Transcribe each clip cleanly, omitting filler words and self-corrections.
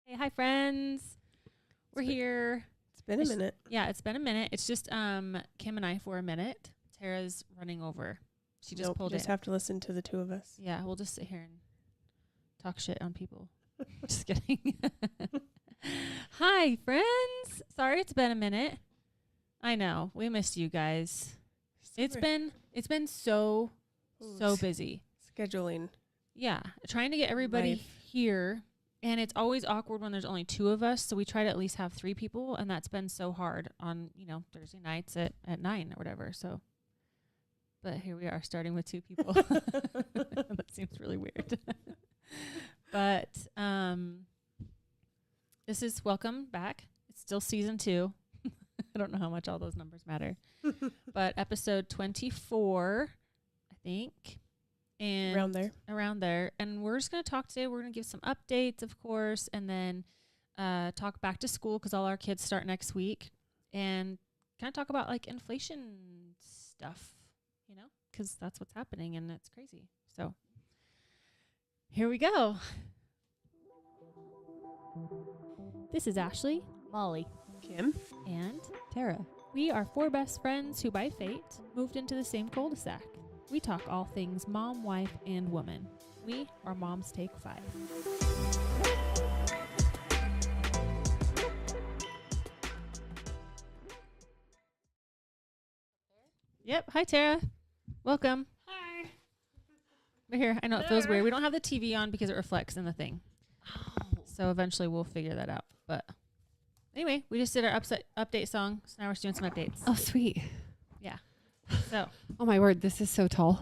Hey, hi friends. We're here. It's been a minute. Yeah, it's been a minute. It's just Kim and I for a minute. Tara's running over. She just pulled you just in. have to listen to the two of us. Yeah, we'll just sit here and talk shit on people. Just kidding. Hi, friends. Sorry it's been a minute. I know. We missed you guys. It's been so busy. Scheduling. Yeah, trying to get everybody here. And it's always awkward when there's only two of us. So we try to at least have three people. And that's been so hard on, Thursday nights at 9 or whatever. So, but here we are starting with two people. That seems really weird. But this is welcome back. It's still season 2. I don't know how much all those numbers matter. But episode 24, I think. And around there. And we're just going to talk today. We're going to give some updates, of course, and then talk back to school because all our kids start next week, and kind of talk about like inflation stuff, because that's what's happening and it's crazy. So here we go. This is Ashley, Molly, Kim, and Tara. We are 4 best friends who by fate moved into the same cul-de-sac. We talk all things mom, wife, and woman. We are Moms Take 5. Yep. Hi, Tara. Welcome. Hi. We're here. I know it feels weird. We don't have the TV on because it reflects in the thing. So eventually we'll figure that out. But anyway, we just did our update song. So now we're doing some updates. Oh, sweet. Yeah. So. Oh, my word. This is so tall.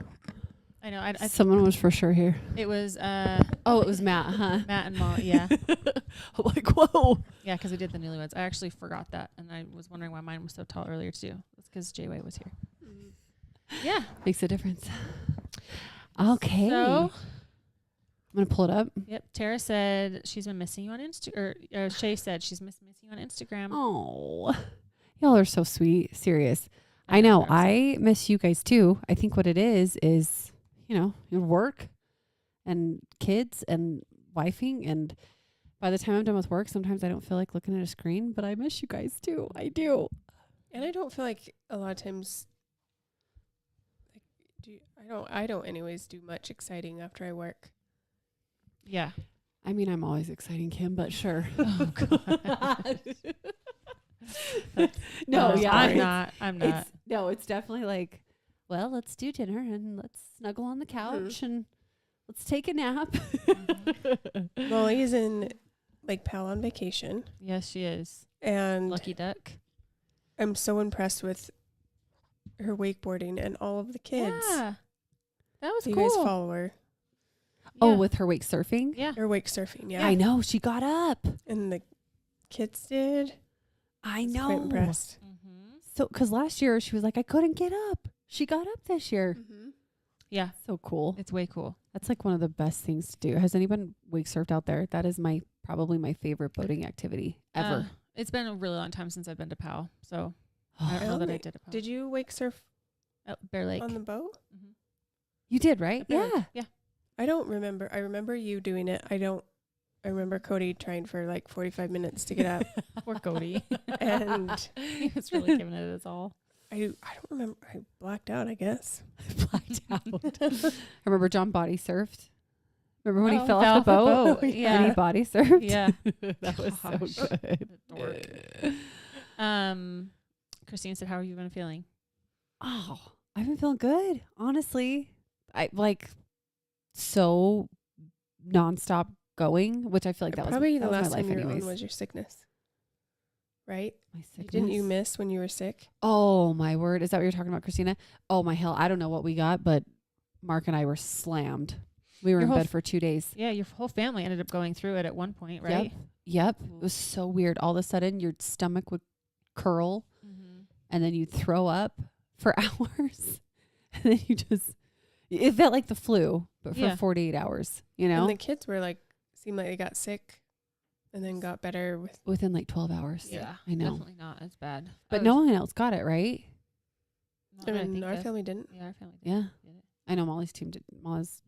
I know. I Someone was for sure here. It was. Oh, it was Matt, huh? Matt and Molly. Yeah. I'm like, whoa. Yeah, because we did the newlyweds. I actually forgot that, and I was wondering why mine was so tall earlier too. It's because J-Way was here. Yeah. Makes a difference. Okay. So I'm going to pull it up. Yep. Tara said she's been missing you on Instagram. Or Shay said she's missing you on Instagram. Oh, y'all are so sweet. Serious. I know. I miss you guys too. I think what it is, your work and kids and wifing. And by the time I'm done with work, sometimes I don't feel like looking at a screen, but I miss you guys too. I do. And I don't feel like a lot of times, I don't anyways do much exciting after I work. Yeah. I mean, I'm always exciting, Kim, but sure. Oh, God. No, yeah. I'm not. It's definitely like, well, let's do dinner and let's snuggle on the couch and let's take a nap. Mm-hmm. Molly is in Lake Powell on vacation. Yes, she is. And Lucky duck. I'm so impressed with her wakeboarding and all of the kids. Yeah. That was you cool. guys follow her. Oh, Yeah. with her wake surfing? Yeah. Her wake surfing, yeah. I know. She got up. And the kids did. I was know. quite impressed. Mm-hmm. So, because last year she was like, I couldn't get up. She got up this year. Mm-hmm. Yeah. So cool. It's way cool. That's like one of the best things to do. Has anyone wake surfed out there? That is probably my favorite boating activity ever. It's been a really long time since I've been to Powell. So I don't know that I did a Powell. Did you wake surf Bear Lake. on the boat? Mm-hmm. You did, right? Bear Yeah. Lake. Yeah. I don't remember. I remember you doing it. I remember Cody trying for like 45 minutes to get up. Poor Cody. And he was really giving it his all. I don't remember. I blacked out, I guess. Blacked out. I remember John body surfed. Remember when he fell fell off the boat? Yeah. And he body surfed? Yeah. That was so good. Christine said, how have you been feeling? Oh, I've been feeling good. Honestly, I so nonstop going, which I feel like that probably was the last my time life you were anyways. on was your sickness, right? My sickness. Didn't you miss when you were sick? Oh my word! Is that what you're talking about, Christina? Oh my hell! I don't know what we got, but Mark and I were slammed. We were in bed for 2 days. Yeah, your whole family ended up going through it at one point, right? Yep. It was so weird. All of a sudden, your stomach would curl, and then you'd throw up for hours, and then it felt like the flu, but for 48 hours. And the kids were seemed like they got sick, and then got better within like 12 hours. Yeah, I know. Definitely not as bad. But no one else got it, right? I mean, our family didn't. Yeah, our family did. Yeah. I know Molly's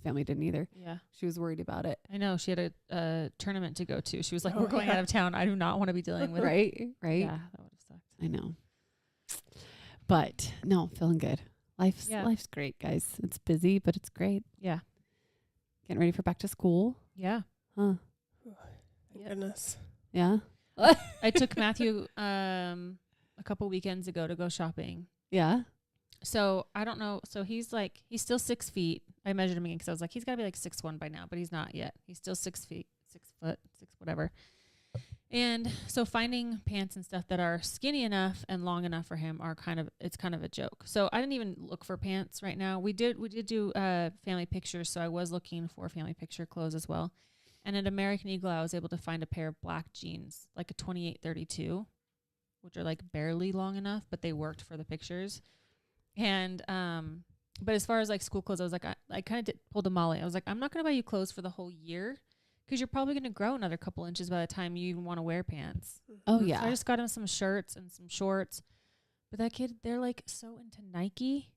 family didn't either. Yeah. She was worried about it. I know. She had a tournament to go to. She was like, we're going out of town. I do not want to be dealing with Right. Yeah, that would have sucked. I know. But no, feeling good. Life's great, guys. It's busy, but it's great. Yeah. Getting ready for back to school. Yeah. Huh. Thank goodness. Yeah. I took Matthew a couple weekends ago to go shopping. Yeah. So I don't know. So he's still 6 feet. I measured him again because I was like, he's got to be like 6'1" by now, but he's not yet. He's still 6 feet, 6 foot, whatever. And so finding pants and stuff that are skinny enough and long enough for him it's kind of a joke. So I didn't even look for pants right now. We did do family pictures. So I was looking for family picture clothes as well. And at American Eagle, I was able to find a pair of black jeans, like a 28-32, which are like barely long enough, but they worked for the pictures. And, but as far as like school clothes, I was like, I kind of pulled a Molly. I was like, I'm not going to buy you clothes for the whole year because you're probably going to grow another couple inches by the time you even want to wear pants. Oh, yeah. So I just got him some shirts and some shorts. But that kid, they're like so into Nike,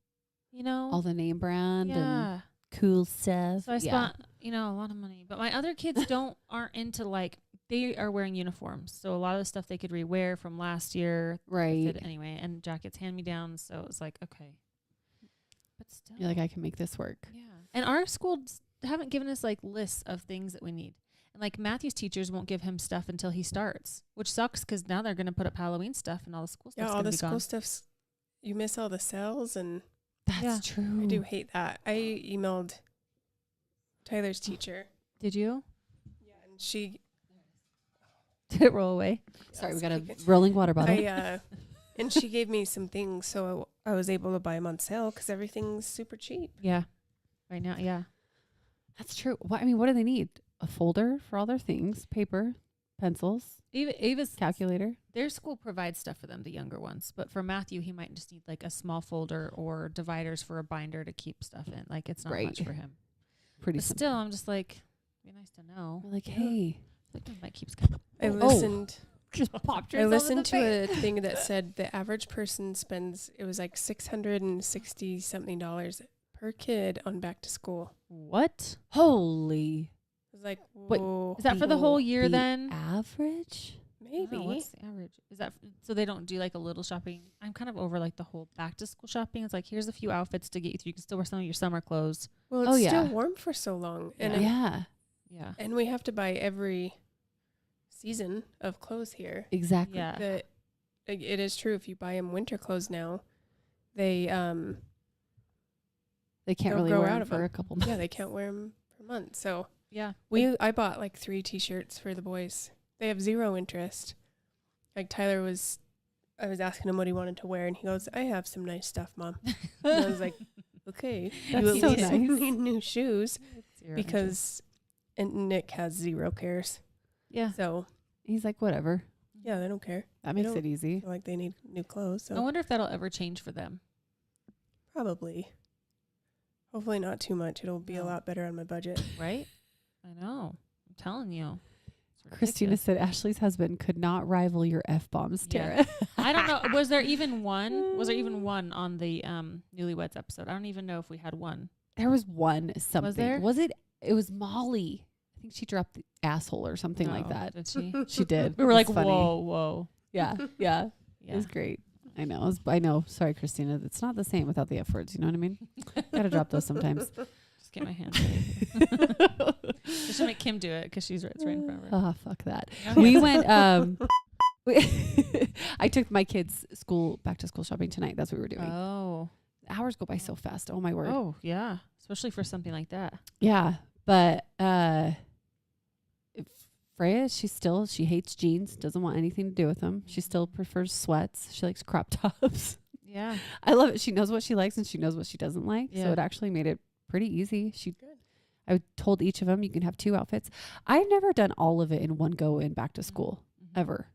you know? All the name brand Yeah. and cool stuff. So I spent, a lot of money. But my other kids aren't into like, they are wearing uniforms. So a lot of the stuff they could rewear from last year. Right. Anyway, and jackets hand-me-downs. So it was like, okay. But still. You're like, I can make this work. Yeah. And our schools haven't given us like lists of things that we need. And like Matthew's teachers won't give him stuff until he starts, which sucks because now they're going to put up Halloween stuff and all the school stuff. Yeah, all the school stuff's, you miss all the sales and. That's true. I do hate that. I emailed Tyler's teacher. Did you? Yeah, and she. Did it roll away? Sorry, we got a rolling water bottle. And she gave me some things, so I was able to buy them on sale because everything's super cheap. Yeah. Right now, yeah. That's true. What do they need? A folder for all their things, paper, pencils, Ava's calculator. Their school provides stuff for them, the younger ones. But for Matthew, he might just need like a small folder or dividers for a binder to keep stuff in. Like it's not much for him. Pretty but simple. Still, I'm just like, it'd be nice to know. We're like, hey. Like might keeps coming. I listened. Just popped I listened to a thing that said the average person spends, it was like $660 something per kid on back to school. What? Holy. I was like, wait, whoa. is that for the whole year then? Average? Maybe. What's the average? Is that so they don't do like a little shopping? I'm kind of over like the whole back to school shopping. It's like here's a few outfits to get you through. You can still wear some of your summer clothes. Well, it's still warm for so long. And yeah. And we have to buy every season of clothes here. Exactly. Yeah. It is true. If you buy them winter clothes now, they can't really wear them for a couple months. Yeah, they can't wear them for months. So yeah, I bought like 3 T-shirts for the boys. They have zero interest. Like I was asking him what he wanted to wear, and he goes, "I have some nice stuff, Mom." And I was like, "Okay, that's so nice. Need new shoes because." And Nick has zero cares. Yeah. So he's like, whatever. Yeah, they don't care. That makes it easy. Like they need new clothes. So. I wonder if that'll ever change for them. Probably. Hopefully not too much. It'll be a lot better on my budget. Right? I know. I'm telling you. Christina said Ashley's husband could not rival your F-bombs, Tara. Yeah. I don't know. Was there even one? Was there even one on the Newlyweds episode? I don't even know if we had one. There was one something. Was there? Was it? It was Molly. I think she dropped the asshole or something like that. Did she? She did. We were like, funny. whoa. Yeah. It was great. I know. I know. Sorry, Christina. It's not the same without the F words. You know what I mean? Gotta drop those sometimes. Just get my hands Just to make Kim do it because it's right in front of her. Oh, fuck that. We went. I took my kids' back to school shopping tonight. That's what we were doing. Oh. Hours go by so fast. Oh my word. Oh yeah, especially for something like that. Yeah, but Freya, she hates jeans. Doesn't want anything to do with them. She still prefers sweats. She likes crop tops. Yeah, I love it. She knows what she likes and she knows what she doesn't like. Yeah. So it actually made it pretty easy. I told each of them you can have 2 outfits. I've never done all of it in one go in back to school ever.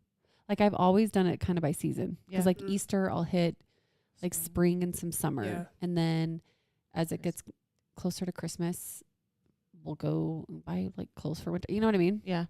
Like I've always done it kind of by season. Because like Easter, I'll hit like spring and some summer. Yeah. And then as it gets closer to Christmas, we'll go buy like clothes for winter. You know what I mean? Yeah.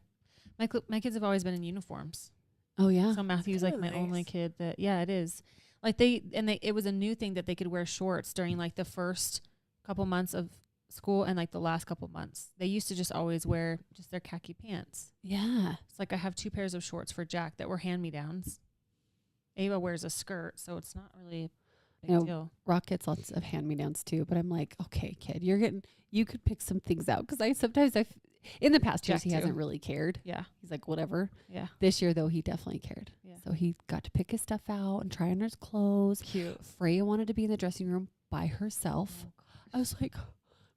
My kids have always been in uniforms. Oh yeah. So Matthew's like my only kid that, it is. Like it was a new thing that they could wear shorts during like the first couple months of school and like the last couple months. They used to just always wear just their khaki pants. Yeah. It's like I have 2 pairs of shorts for Jack that were hand-me-downs. Ava wears a skirt, so it's not really a big deal. Rock gets lots of hand-me-downs too, but I'm like, okay, kid, you could pick some things out. Because in the past years, he hasn't really cared. Yeah. He's like, whatever. Yeah. This year, though, he definitely cared. Yeah. So he got to pick his stuff out and try on his clothes. Cute. Freya wanted to be in the dressing room by herself. Oh, I was like,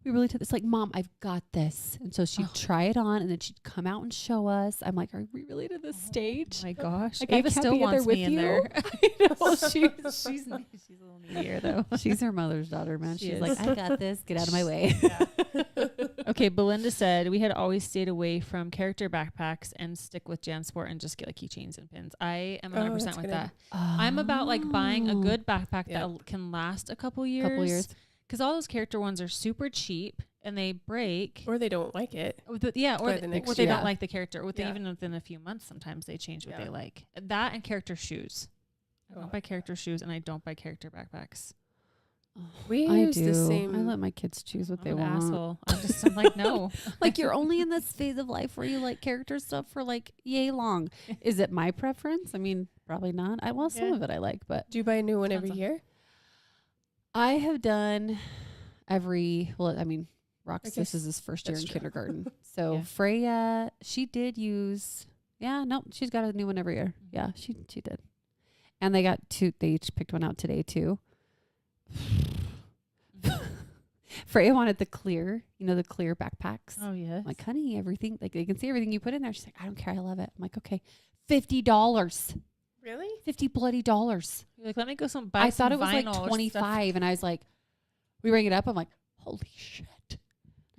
we really did this. Like, Mom, I've got this. And so she'd try it on, and then she'd come out and show us. I'm like, are we really to this stage? My gosh. Like, Ava I can't still be wants with me in you. there. I know. She's a little needier, though. She's her mother's daughter, man. She She's is. like, I got this. Get out of my way. Okay, Belinda said, we had always stayed away from character backpacks and stick with JanSport and just get like keychains and pins. I am 100% with that. I'm about like buying a good backpack that can last a couple years. Because all those character ones are super cheap and they break. Or they don't like it. Or they don't like the character. Even within a few months, sometimes they change what they like. That and character shoes. I don't buy character shoes and I don't buy character backpacks. We use do. the same. I let my kids choose what they I'm an want. asshole. I'm like, no. Like, you're only in this phase of life where you like character stuff for like yay long. Is it my preference? I mean, probably not. Some of it I like, but Do you buy a new one every year? I have done Rox, this is his first year in kindergarten. So Freya, she did use, she's got a new one every year. Yeah, she did. And they each picked one out today too. Freya wanted the clear backpacks. Oh, yeah. I'm like, honey, everything, like they can see everything you put in there. She's like, I don't care. I love it. I'm like, okay, $50. Really? $50 bloody dollars. You're like, let me go I thought it was like 25 and I was like, we rang it up. I'm like, holy shit.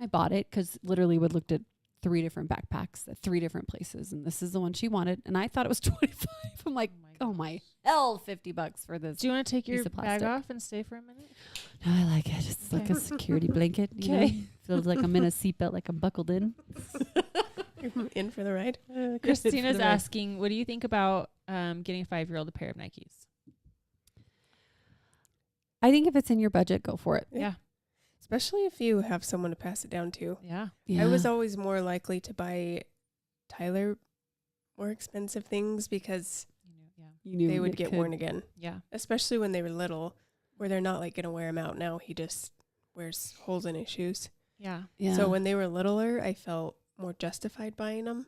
I bought it because literally we looked at 3 different backpacks at 3 different places. And this is the one she wanted. And I thought it was 25. I'm like, oh my hell, $50 for this. Do you want to take your of bag plastic. off and stay for a minute? No, I like it. It's like a security blanket. You know? Feels like I'm in a seatbelt, like I'm buckled in. You're in for the ride. Christina's asking, what do you think about getting a 5-year-old a pair of Nikes? I think if it's in your budget, go for it. Yeah. Especially if you have someone to pass it down to. Yeah. I was always more likely to buy Tyler more expensive things because they would get worn again. Yeah. Especially when they were little, where they're not like going to wear them out. Now he just wears holes in his shoes. Yeah. So when they were littler, I felt more justified buying them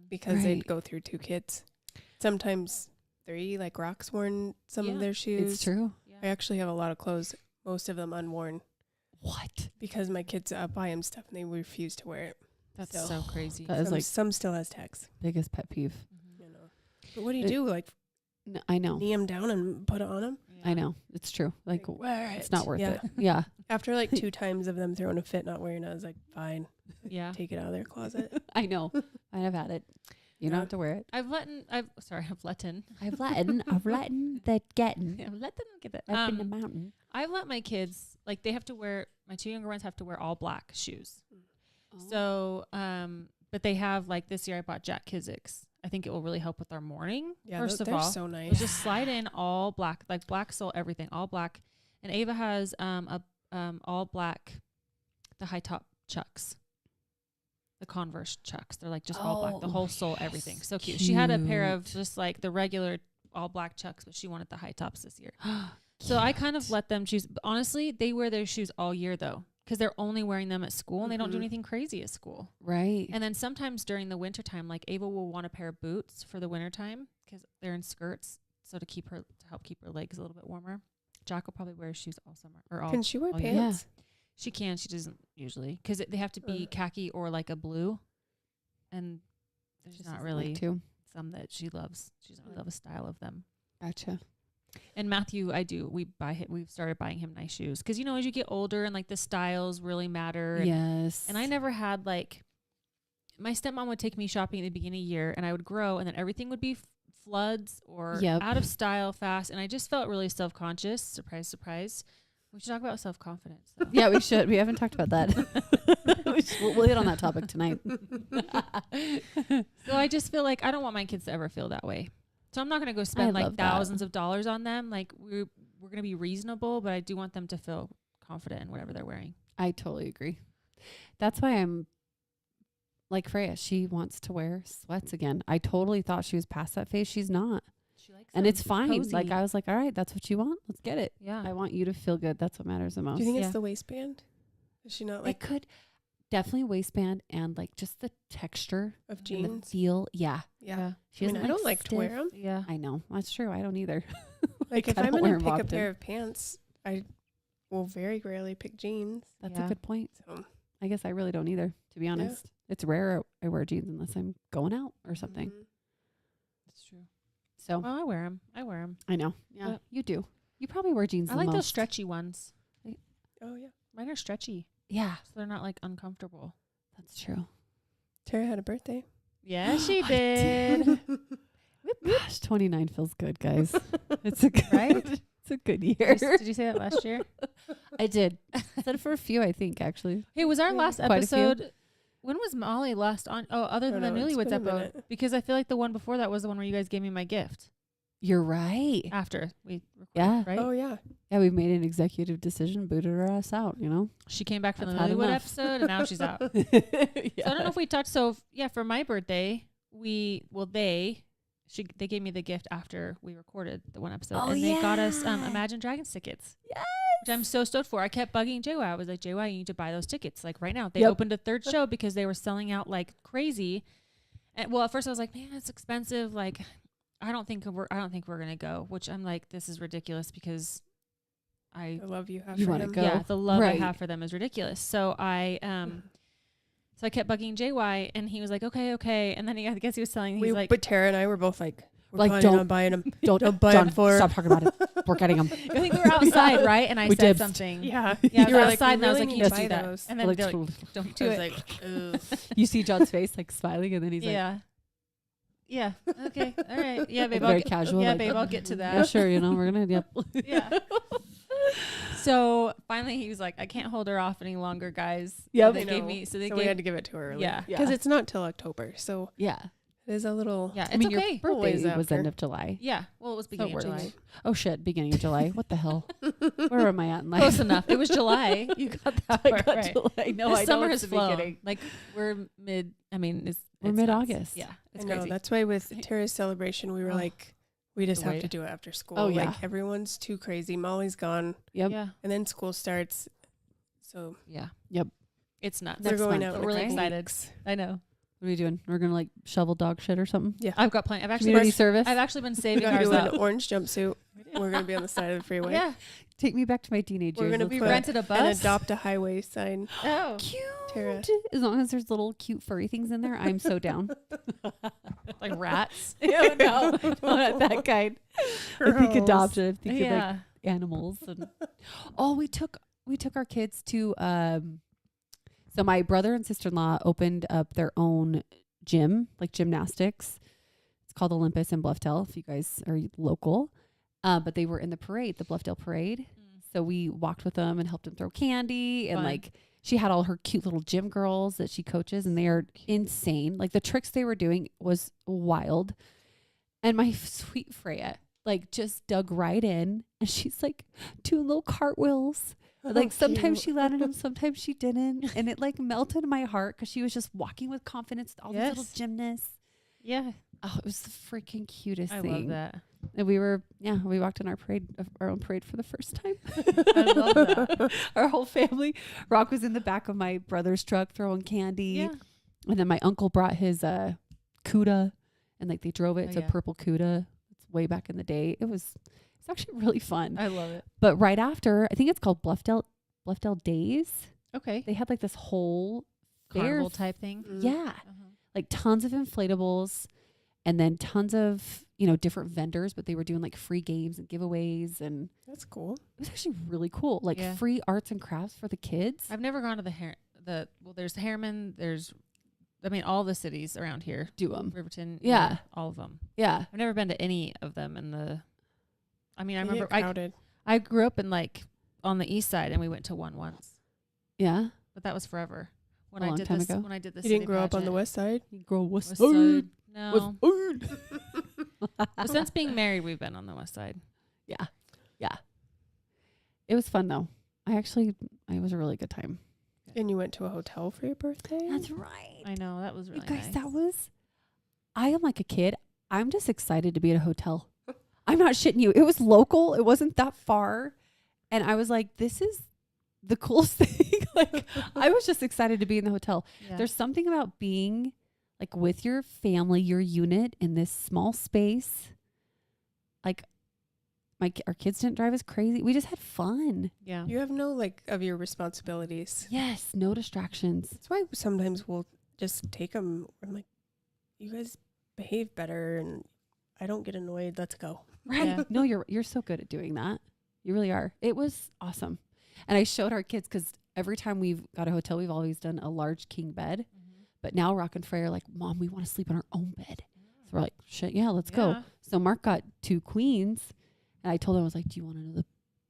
because they'd go through 2 kids. Sometimes 3, like Rock's worn some of their shoes. It's true. Yeah. I actually have a lot of clothes, most of them unworn. What? Because my kids buy him stuff and they refuse to wear it. That's so crazy. That is like some still has tags. Biggest pet peeve. You know. But what do you do? Like, no, I know. knee him down and put it on him? I know. It's true. Like, wear it. It's not worth it. Yeah. After like 2 times of them throwing a fit, not wearing it, I was like, fine. Yeah. Take it out of their closet. I know. I have had it. You don't have to wear it. I've let the get that up in the mountain. I've let my kids, like, they have to wear, my 2 younger ones have to wear all black shoes. So, but they have, like, this year I bought Jack Kizik's. I think it will really help with our morning. Yeah, first of they're all, so nice. We'll just slide in all black, like black sole, everything, all black. And Ava has all black, the high top Chucks, the Converse Chucks. They're like just all black, the whole sole, everything. So cute. She had a pair of just like the regular all black Chucks, but she wanted the high tops this year. So I kind of let them choose. Honestly, they wear their shoes all year though, because they're only wearing them at school and they don't do anything crazy at school. Right. And then sometimes during the wintertime, like Ava will want a pair of boots for the wintertime because they're in skirts. So to help keep her legs a little bit warmer. Jack will probably wear shoes all summer. Can she wear pants? Yeah. She can. She doesn't usually because they have to be khaki or like a blue. And there's not really some that she loves. She doesn't really love a style of them. Gotcha. And Matthew, we've started buying him nice shoes. Because, you know, as you get older and like the styles really matter. Yes. And I never had like, my stepmom would take me shopping at the beginning of the year and I would grow and then everything would be floods or out of style fast. And I just felt really self-conscious. Surprise, surprise. We should talk about self-confidence. So. Yeah, we should. We haven't talked about that. We'll hit on that topic tonight. So I just feel like I don't want my kids to ever feel that way. So I'm not going to go spend like thousands of dollars on them. Like we're going to be reasonable, but I do want them to feel confident in whatever they're wearing. I totally agree. That's why I'm like Freya. She wants to wear sweats again. I totally thought she was past that phase. She's not. She likes And them. it's fine. Cozy. Like I was like, all right, that's what you want. Let's get it. Yeah. I want you to feel good. That's what matters the most. Do you think it's the waistband? Is she not like it could definitely waistband and like just the texture of and jeans? the feel. Yeah. Yeah. She I mean, doesn't I don't like to stiff. wear them. Yeah. I know. That's true. I don't either. Like if I I'm don't going wear to 'em pick a often. pair of pants, I will very rarely pick jeans. That's Yeah. a good point. So I guess I really don't either, to be honest. It's rare I wear jeans unless I'm going out or something. mhm. That's true. So Well, I wear them. I know. Yeah, But- you do. You probably wear jeans I the like those most. stretchy ones. Oh yeah. Mine are stretchy, Yeah, so they're not like uncomfortable. that's true. Tara had a birthday. Yeah, she I did. Gosh, 29 feels good, guys. It's a good, Right? It's a good year. Did you say that last year? I did. Said it for a few, I think, actually. Hey, was our Yeah. last Quite a few. episode? When was Molly last on? Oh, other than the don't know. It's Newlyweds been a episode, minute. because I feel like the one before that was the one where you guys gave me my gift You're right. after we recorded, Yeah. right? Oh yeah. Yeah, we've made an executive decision, booted her ass out, you know? She came back for the I've had Newlywed enough. episode, and now she's out. Yeah. So I don't know if we talked. So yeah, for my birthday, they gave me the gift after we recorded the one episode, Oh, and they got us yeah. Imagine Dragons tickets. Yes. Which I'm so stoked for. I kept bugging JY. I was like, JY, you need to buy those tickets like right now. They Yep. opened a third show because they were selling out like crazy. And well, at first I was like, man, it's expensive. Like, I don't think we're gonna go. Which I'm like, this is ridiculous because I love you. You wanna go. yeah, the love Right. I have for them is ridiculous. So I kept bugging JY, and he was like, okay. And then I guess he was telling, he's like, but Tara and I were both like, we're Like, planning don't- on buying them. Don't buy 'em John, for- stop talking about it. We're getting them. I think we were outside, right? And I We said dibsed. something. Yeah. Yeah, I You was were like, outside, and we I was really like, need you to just do buy that. those. And then Like, they're like, don't do do it. it. Like, ugh. You see John's face like smiling, and then he's like, Yeah. Yeah. Okay. All right. Yeah, babe. very I'll get, casual. yeah, like, babe. I'll get to Yeah, that. sure. You know, we're gonna. Yep. Yeah. So finally, he was like, "I can't hold her off any longer, guys." Yep. So they I gave know. me. So So they we gave. had to give it to her early. Yeah. Yeah. Because it's not till October. So Yeah. it is a little. Yeah. It's I mean, okay. your birthday Always was after. end of July. Yeah. Well, it was beginning of it works. July. Oh shit! Beginning of July. What the hell? Where am I at in life? Close enough. It was July. You got that I part got right. July. No, This I know summer it's has the flown. beginning. Like we're mid. I mean, We're it's mid-August. nuts. Yeah. It's I know. crazy. That's why with Tara's celebration, we were Oh. like, we just The have wait. to do it after school. Oh, yeah. Like everyone's too crazy. Molly's gone. Yep. Yeah. And then school starts. So Yeah. Yep. It's nuts. we're Next going month. out. But in a we're really couple excited. weeks. I know. What are we doing? We're gonna like shovel dog shit or something. Yeah. I've got plenty. I've actually Community service. I've actually been We saving got ours you an up. orange jumpsuit. We're going to be on the side of the freeway. Yeah. Take me back to my teenage We're years. gonna Let's We put go. rented a And bus. adopt a highway sign. Oh. Cute. Tara. As long as there's little cute furry things in there, I'm so down. Like rats. no, not that kind. I think adopted. I'm thinking like Yeah. animals. And oh, we took our kids to so my brother and sister-in-law opened up their own gym, like gymnastics. It's called Olympus in Bluffdale, if you guys are local. But they were in the parade, the Bluffdale parade. So we walked with them and helped them throw candy. And Fun. like she had all her cute little gym girls that she coaches, and they are insane. Like the tricks they were doing was wild. And my sweet Freya like just dug right in, and she's like doing little cartwheels. Like sometimes she landed them, sometimes she didn't. And it like melted my heart because she was just walking with confidence, all these little Yes. gymnasts. Yeah. Oh, it was the freaking cutest I thing. love that. And we walked in our own parade for the first time. I love that. Our whole family. Rock was in the back of my brother's truck throwing candy. Yeah. And then my uncle brought his Cuda, and like they drove it. Oh, It's a yeah. purple Cuda. It's way back in the day. It's actually really fun. I love it. But right after, I think it's called Bluffdale Days. Okay. They had like this whole fair Carnival type thing. Mm. Yeah. Uh-huh. Like tons of inflatables, and then tons of, different vendors, but they were doing like free games and giveaways, and That's cool. it was actually really cool. Like Yeah. free arts and crafts for the kids. I've never gone to there's Harriman, all the cities around here. Do them. Riverton. Yeah. All of them. Yeah. I've never been to any of them I They remember get crowded. I grew up in like on the east side, and we went to one once, Yeah. but that was forever. When A I long did time this, ago. when I did this, You didn't grow up on the west side? Girl, West side. No, but It since being married, we've been on the west side. was fun though. It was a really good time. good. And you went to a hotel for your birthday? That's right. I know, that was really You guys, nice. that was, I am like a kid. I'm just excited to be at a hotel. I'm not shitting you. It was local. It wasn't that far. And I was like, this is the coolest thing. Like, I was just excited to be in the hotel. Yeah. There's something about being like with your family, your unit in this small space. Like, our kids didn't drive us crazy. We just had fun. Yeah. You have no like of your responsibilities. Yes, no distractions. That's why sometimes we'll just take them. I'm like, you guys behave better, and I don't get annoyed. Let's go. Right? Yeah. No, you're so good at doing that. You really are. It was awesome. And I showed our kids because every time we've got a hotel, we've always done a large king bed. But now Rock and Frey are like, Mom, we want to sleep in our own bed. So we're like, shit, yeah, let's go. So Mark got 2 queens. And I told him, I was like, do you want to know the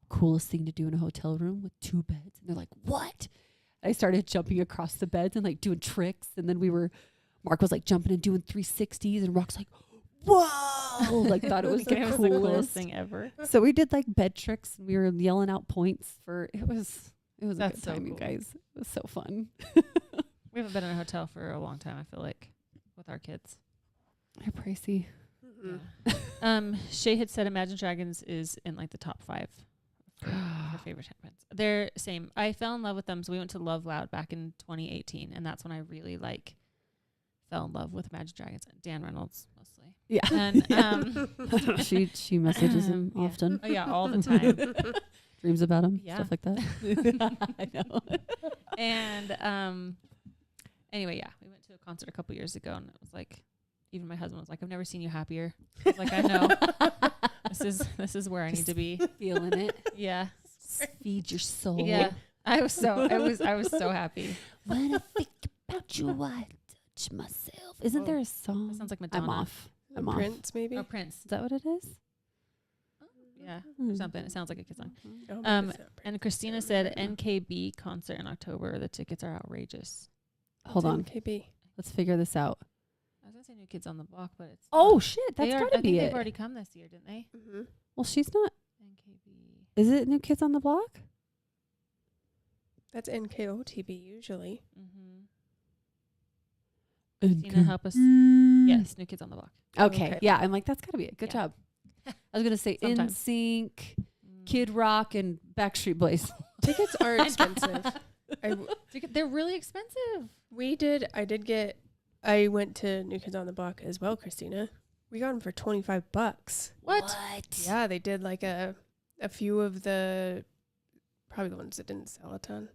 coolest thing to do in a hotel room with 2 beds? And they're like, what? I started jumping across the beds and like doing tricks. And then Mark was like jumping and doing 360s. And Rock's like, whoa, like thought it was the coolest thing ever. So we did like bed tricks. And we were yelling out points it was a That's good so time, you cool. guys. It was so fun. We haven't been in a hotel for a long time, I feel like, with our kids. They're pricey. Shay had said Imagine Dragons is in like the top 5 for her favorite events. They're same. I fell in love with them. So we went to Love Loud back in 2018. And that's when I really like fell in love with Imagine Dragons. Dan Reynolds mostly. Yeah. And she messages him yeah. often. Oh, yeah, all the time. Dreams about him. Yeah. Stuff like that. I know. And anyway, yeah, we went to a concert a couple years ago, and it was like, even my husband was like, I've never seen you happier. I was like, I know. This is where I need to be. Feeling it. Yeah. Feed your soul. Yeah. I was so happy. When I think about you, I touch myself. Isn't there a song? That sounds like Madonna. I'm off. I'm off. Prince, maybe. Oh, Prince. Is that what it is? Yeah. Hmm. Something. It sounds like a kid song. Oh, maybe Um, it's not Prince. And Christina said NKB concert in October. The tickets are outrageous. Hold What's on. KB. Let's figure this out. I was gonna say New Kids on the Block, but it's Oh not. shit, They that's are- gotta I be think it. they've already come this year, didn't they? Mm-hmm. Well, she's not. NKB. Is it New Kids on the Block? That's NKOTB usually. Christina, help us. Yes, New Kids on the Block. Okay. Okay. Yeah, I'm like, that's gotta be it. Good Yeah. job. I was gonna say Sometimes. NSYNC, Kid Rock, and Backstreet Boys. Tickets are expensive. They're really expensive. I went to New Kids on the Block as well, Christina. We got them for $25. What? Yeah, they did like a few of the, probably the ones that didn't sell a ton,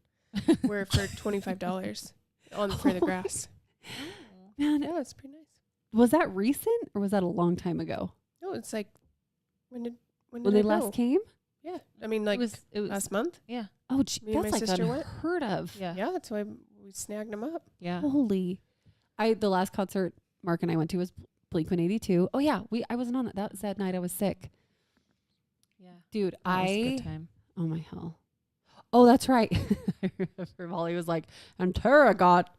were for $25 for the grass. Man, Yeah, it's pretty nice. was that recent or was that a long time ago? No, it's like, when did When I they go? last came? Yeah, I mean like it was last month. yeah. Oh, gee, Me and that's my like sister went. unheard of. Yeah. Yeah, that's why we snagged them up. Yeah. Holy. The last concert Mark and I went to was Blink-182. Oh yeah, I wasn't on that. That was that night I was sick. Yeah. Dude, That was a good time. oh my hell. Oh, that's right. I remember Molly was like, and Tara got,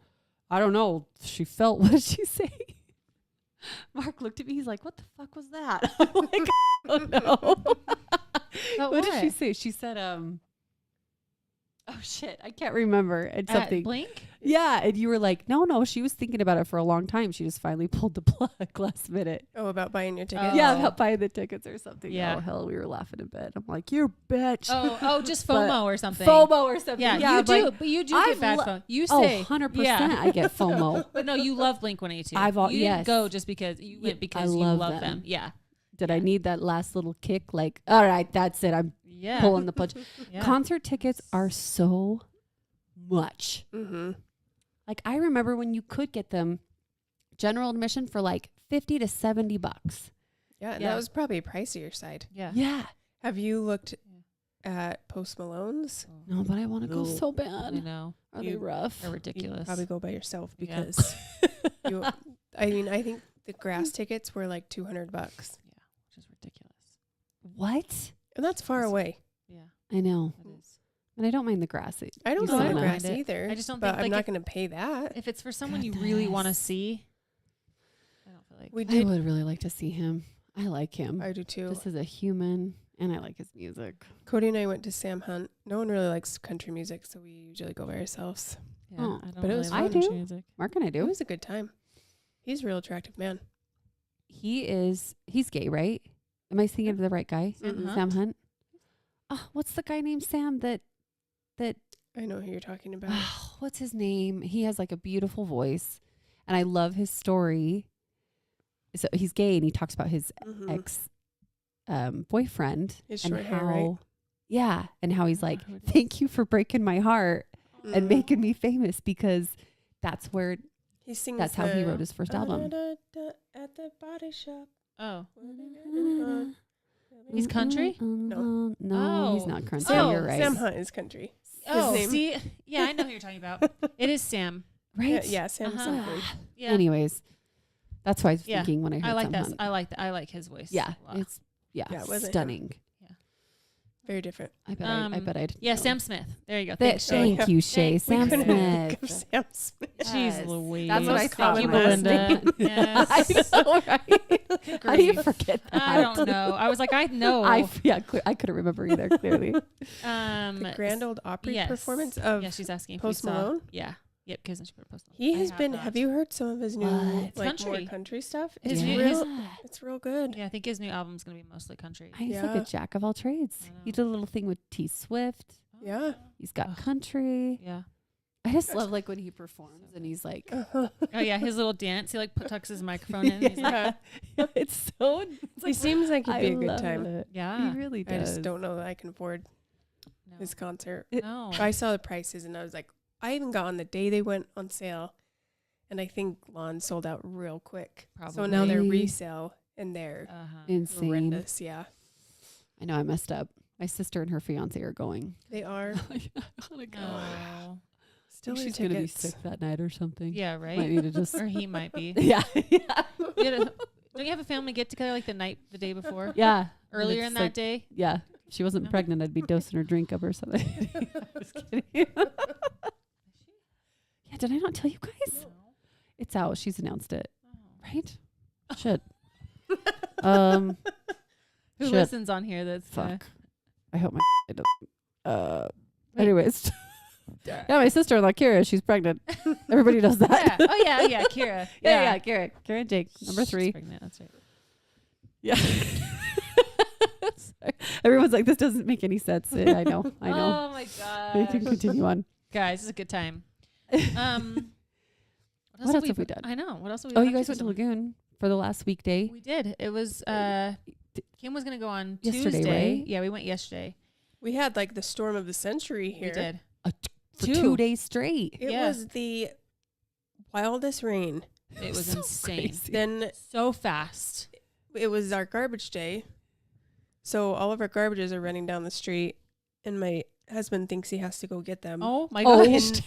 I don't know, she felt, what did she say? Mark looked at me, he's like, what the fuck was that? I'm like, oh no. What did she say? She said, oh shit, I can't remember. It's something. Blink? Yeah, and you were like, no, she was thinking about it for a long time. She just finally pulled the plug last minute. Oh, about buying your ticket? Yeah, Oh. about buying the tickets or something. Yeah. Oh, hell, we were laughing in bed. I'm like, you bitch. Oh, just But FOMO or something. FOMO or something. Yeah, Yeah, you do, like, but you do I've get bad lo- FOMO. You Oh, say 100% yeah. I get FOMO. But no, you love Blink-182. You didn't yes. go just because you went because you love love them. them. Yeah. Did I need that last little kick? Like, all right, that's it. I'm Yeah. pulling the punch. Yeah. Concert tickets are so much. Mm-hmm. Like, I remember when you could get them general admission for like $50 to $70. Yeah, and Yeah. that was probably a pricier side. Yeah. Yeah. Have you looked at Post Malone's? No, but I want to go No. so I bad. know. Are they You- rough? They're You ridiculous. probably go by yourself Yeah. because I think the grass tickets were like $200, Which is ridiculous. What? and that's far That's- away. Yeah. I know. It is. And I don't mind the grass. I don't You mind said the that. grass Mind it. either. I just don't but think, I'm like, not if- going to pay that. If it's for someone you really want to Goodness. see, I don't feel like. We I did. would really like to see him. I like him. I do too. Just as a human And I like his music. Cody and I went to Sam Hunt. No one really likes country music, so we usually go by ourselves. Yeah, Oh, I don't but it was like fun. I country do. music. Mark and I It do. was a good time. He's a real attractive man. He's gay, right? Am I thinking of the right guy? Sam Hunt? Sam Hunt. Oh, what's the guy named Sam that I know who you're talking about. what's his name? He has like a beautiful voice and I love his story. So he's gay and he talks about his Mhm. ex boyfriend His and short how hair, right? yeah, and how he's I like, don't know who it is. thank you for breaking my heart and Mhm. making me famous because that's where He sings. that's how he wrote his first album. At the body shop. Oh, He's he's country? No, he's Oh. not country. Oh, You're right. Sam Hunt is country. Oh, name. see, yeah, I know who you're talking about. It is Sam. Right? Yeah, Sam Uh-huh. something. Yeah, Anyways, that's what I was Yeah. thinking when I heard I like Sam that. Hunt. I like his voice. Yeah, a lot. it's Yeah, it wasn't him. stunning. Very different. I bet. I Um, bet I'd. Yeah, know. Sam Smith. There you go. Th- Thanks, Shay. thank yeah. you, Shay. We Sam couldn't think of Smith. Sam Smith. Jeez Yes. Louise. That's what I Most thought. Thank you, when I was Belinda. thinking. Yes. I know, right? Good How do you grief. forget that? I don't know. I was like, I know. I couldn't remember either. Clearly, The Grand Ole Opry yes. performance of Yeah, she's asking if we Post saw- Malone? Yeah. Yep, because then she put a Post Malone. he I has been. not. Have you heard some of his new What? like Country. more country stuff? His It's new- real. Yeah. It's real good. Yeah, I think his new album's gonna be mostly country. He's like Yeah. a jack of all trades. I know. He did a little thing with T Swift. Yeah. He's got Ugh. country. Yeah. I just love like when he performs and he's like, Uh-huh. Oh yeah, his little dance. He like tucks his microphone in. And he's like, Yeah. it's so. It's He seems like he'd be a good time. It. yeah. He really I does. just don't know that I can afford No. his concert. No. I saw the prices and I was like, I even got on the day they went on sale, and I think Lon sold out real quick. So now they're Probably. resale and they're Uh-huh. Insane. horrendous. Yeah, I know I messed up. My sister and her fiance are going. they are. I gotta go. Oh. Still She's there's gonna be tickets. sick that night or something. Yeah, Might right. need to just. Or he might be. yeah. Yeah. Don't you have a family get together like the day before? Yeah. Earlier It's in that like- day? Yeah. If she wasn't No. pregnant, I'd be dosing her drink up or something. I was kidding. Yeah, did I not tell you guys? No. It's out. She's announced it. Oh. Right? Shit. Who Shit. listens on here that's Fuck. I hope my doesn't. Anyways. Yeah, my sister-in-law, Kira, she's pregnant. Everybody knows that. yeah. Oh yeah, Kira. yeah, Kira. Kira and Jake, number She's 3. pregnant, that's right. Yeah. Sorry. Everyone's like, this doesn't make any sense. I know. Oh my We can god. continue on. Guys, this is a good time. What else have we done? I know. What else have we Oh, done? you guys went to Lagoon for the last weekday. We did. It was Kim was gonna go on Yesterday, Tuesday. right? Yeah, we went yesterday. We had like the storm of the century here. We did. For 2. 2 days straight. It Yeah. was the wildest rain. It was So insane. crazy. Then So fast. it was our garbage day. So all of our garbages are running down the street, and my husband thinks he has to go get them. Oh my Oh, gosh.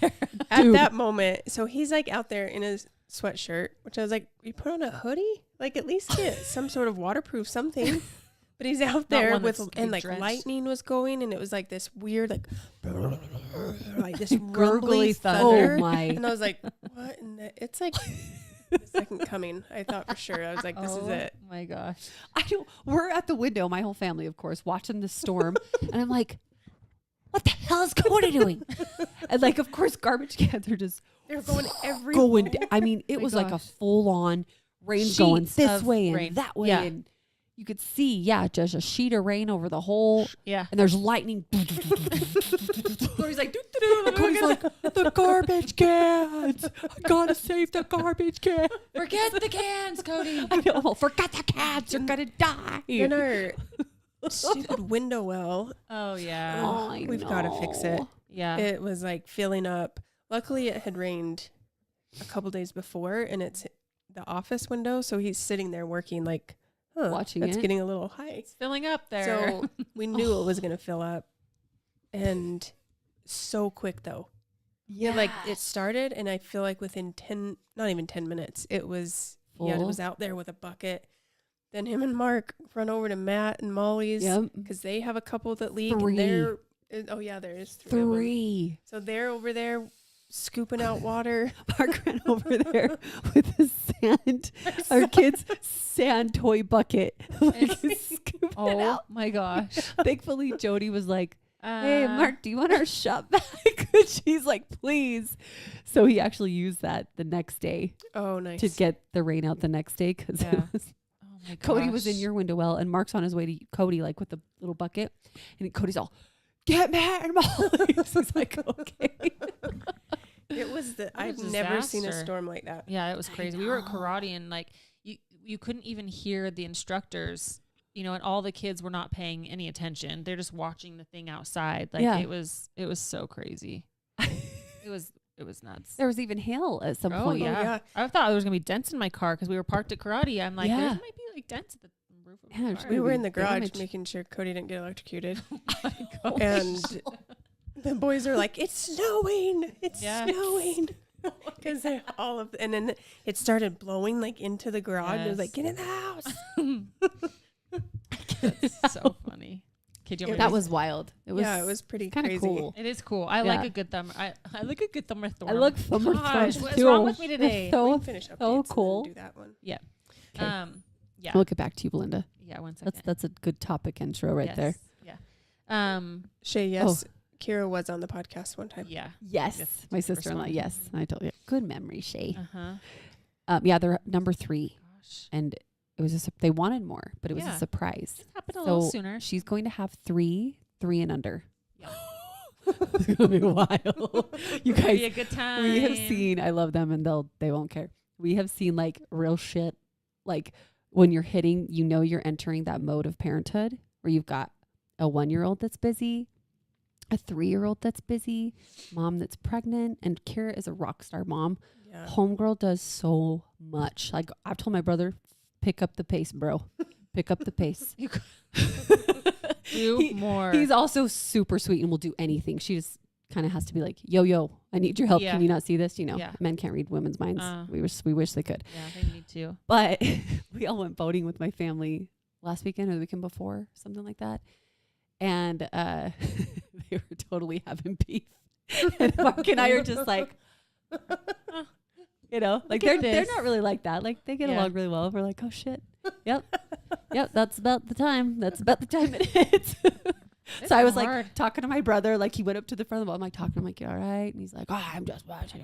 At Dude. that moment, so he's like out there in his sweatshirt, which I was like, you put on a hoodie? Like at least get some sort of waterproof something. But he's out there one with, that's and like drenched. lightning was going, and it was like this weird, like this Gurgly rumbly thunder. thunder. Oh my. And I was like, what? And it's like the second coming. I thought for sure. I was like, this is it. Oh my gosh. I don't. We're at the window, my whole family, of course, watching the storm, and I'm like, "What the hell is Cody doing?" And like, of course, garbage cans are just They're going every going. I mean, it my was like a gosh. full-on rain going Sheets this of way and rain. that way, Yeah. and you could see, yeah, just a sheet of rain over the whole, Yeah. and there's lightning. Cody's like, Cody's like, the garbage cans. I gotta save the garbage can. Forget the cans, Cody. I know. Well, forget the cats. You're gonna die. in our stupid window well. Oh yeah. Oh, I We've got to fix it. know. Yeah. It was like filling up. Luckily, it had rained a couple days before, and it's the office window. So he's sitting there working, like, Watching that's it. getting a little high. It's filling up there. So we knew it was going to fill up, and so quick though. Yeah, Like it started, and I feel like within not even 10 minutes, it was it Full. was out there with a bucket. Then him and Mark run over to Matt and Molly's Yep. because they have a couple that leak. 3. And they're oh yeah, there is 3. of them. 3. So they're over there scooping out water. Mark ran over there with his sand, our kids' sand toy bucket. Like, scooping it out. My gosh. Thankfully, Jody was like, hey, Mark, do you want our shop back? And she's like, please. So he actually used that the next day. Oh, nice. To get the rain out the next day. Because Cody was in your window well, and Mark's on his way to Cody, like with the little bucket. And Cody's all, get mad, Mom. He's like, okay. It was I've never seen a storm like that. Yeah, it was crazy. We were at karate, and like you couldn't even hear the instructors, you know, and all the kids were not paying any attention. They're just watching the thing outside. Like it was so crazy. It was nuts. There was even hail at some point. Yeah. I thought there was gonna be dents in my car because we were parked at karate. I'm like, there might be like dents at the roof of my car. We were in the garage making sure Cody didn't get electrocuted. And the boys are like, it's snowing. It's snowing. Because and then it started blowing like into the garage. Yes. It was like, get in the house. That's so funny. That was wild. It was pretty kind of cool. It is cool. I like a good thumber. I like a good thumber storm. I like thumber storms too. What's wrong with me today? So cool. Do that one. Yeah. Yeah. We'll get back to you, Belinda. Yeah, 1 second. That's a good topic intro right there. Yeah. Shay, yes. Kira was on the podcast one time. Yeah. Yes. My sister-in-law. Yes. I told you. Good memory, Shay. They're number 3. Gosh. And it was they wanted more, but it was a surprise. It happened a little sooner. She's going to have 3 and under. Yeah. It's gonna be wild. You guys, be a good time. We have seen. I love them, and they won't care. We have seen like real shit. Like when you're hitting, you know, you're entering that mode of parenthood where you've got a 1-year-old that's busy, a 3-year-old that's busy, mom that's pregnant, and Kira is a rock star mom. Yeah. Homegirl does so much. Like I've told my brother, pick up the pace, bro. Pick up the pace. Do more. He's also super sweet and will do anything. She just kind of has to be like, yo, I need your help. Can you not see this? You know, men can't read women's minds. We wish they could. Yeah, they need to. But we all went boating with my family last weekend or the weekend before, something like that. And they were totally having beef. And Mark and I are just like, you know, like they're not really like that. Like they get along really well. We're like, oh shit. Yep. That's about the time. That's about the time it hits. So I was like talking to my brother, like he went up to the front of the boat. I'm like talking, I'm like, you all right? And he's like, oh, I'm just watching.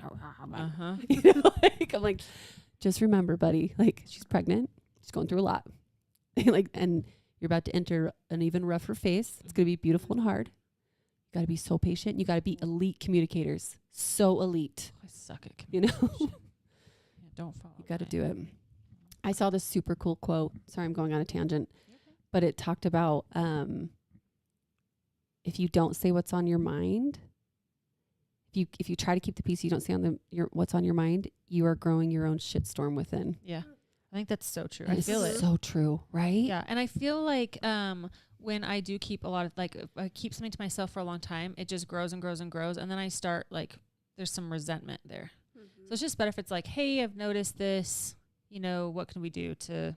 You know, like I'm like, just remember, buddy, like she's pregnant. She's going through a lot. Like, and you're about to enter an even rougher phase. It's gonna be beautiful and hard. You gotta be so patient. You gotta be elite communicators. So elite. I suck at communication. You know? Don't follow. You got to do it. I saw this super cool quote. Sorry, I'm going on a tangent, but it talked about if you don't say what's on your mind, if you try to keep the peace, you don't say what's on your mind, you are growing your own shitstorm within. Yeah, I think that's so true. I feel it. So true, right? Yeah, and I feel like when I do keep a lot of if I keep something to myself for a long time, it just grows and grows and grows, and then I start there's some resentment there. So it's just better if it's like, hey, I've noticed this, you know, what can we do to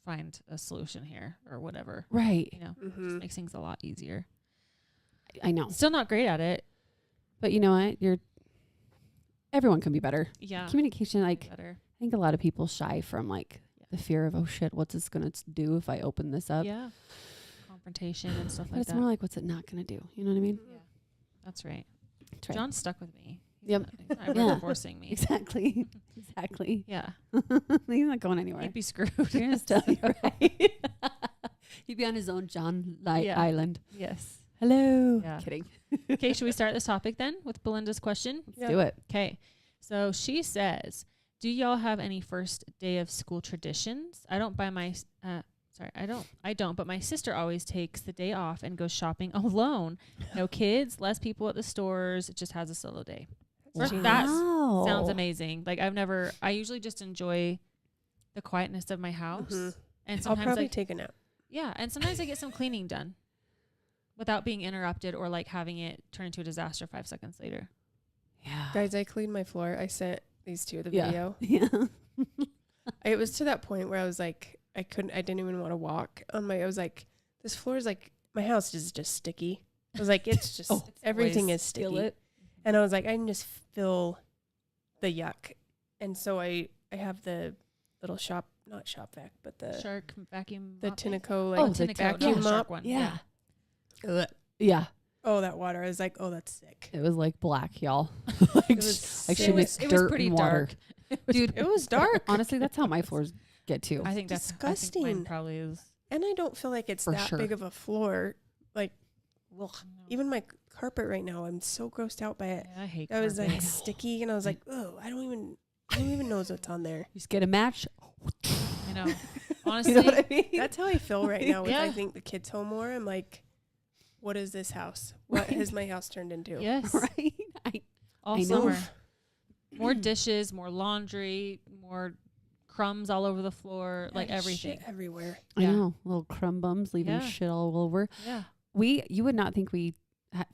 find a solution here or whatever. Right. You know, just makes things a lot easier. I know. Still not great at it. But you know what? Everyone can be better. Yeah. Communication, better. I think a lot of people shy from the fear of, oh shit, what's this going to do if I open this up? Yeah. Confrontation and stuff but like that. It's more like, what's it not going to do? You know what I mean? Yeah. That's right. Right. John's stuck with me. Yep. He's not forcing me. Exactly. Yeah. He's not going anywhere. He'd be screwed. You're just telling you, right? He'd be on his own John Island. Yes. Hello. Yeah. Kidding. Okay, should we start this topic then with Belinda's question? Let's do it. Okay. So she says, do y'all have any first day of school traditions? I don't, but my sister always takes the day off and goes shopping alone. No kids, less people at the stores. It just has a solo day. That sounds amazing. I usually just enjoy the quietness of my house. Mm-hmm. And sometimes I'll probably take a nap. Yeah. And sometimes I get some cleaning done without being interrupted or having it turn into a disaster 5 seconds later. Yeah. Guys, I cleaned my floor. I sent these two the video. Yeah. It was to that point where I was like, I didn't even want to walk on I was like, this floor is my house is just sticky. I was like, it's just, everything is sticky. And I was like, I can just feel the yuck. And so I have the little not shop vac, but the shark vacuum. the mop thing? Tineco The like Tineco, vacuum not the mop. shark one. Yeah. Ugh. Yeah. Oh, that water. I was like, oh, that's sick. It was like black, y'all. It like was like sick. she mixed It was dirt pretty and water. dark. Dude, It was dark. honestly, that's how my floors get too. I think that's I think Disgusting. mine probably is. And I don't feel like it's For that sure. big of a floor. Like, Ugh. even my carpet right now, I'm so grossed out by it. Yeah, I hate. That was carpet. like sticky, and I was like, oh, I don't even know what's on there. You just get a match. I know. Honestly, You know what I mean? That's how I feel right now. With Yeah. I think the kids home more. I'm like, what is this house? What Right. has my house turned into? yes. Right? All I know. summer. More dishes, more laundry, more crumbs all over the floor, like Yeah, everything. shit everywhere. I Yeah. know. Little crumb bums leaving Yeah. shit all over. Yeah. You would not think we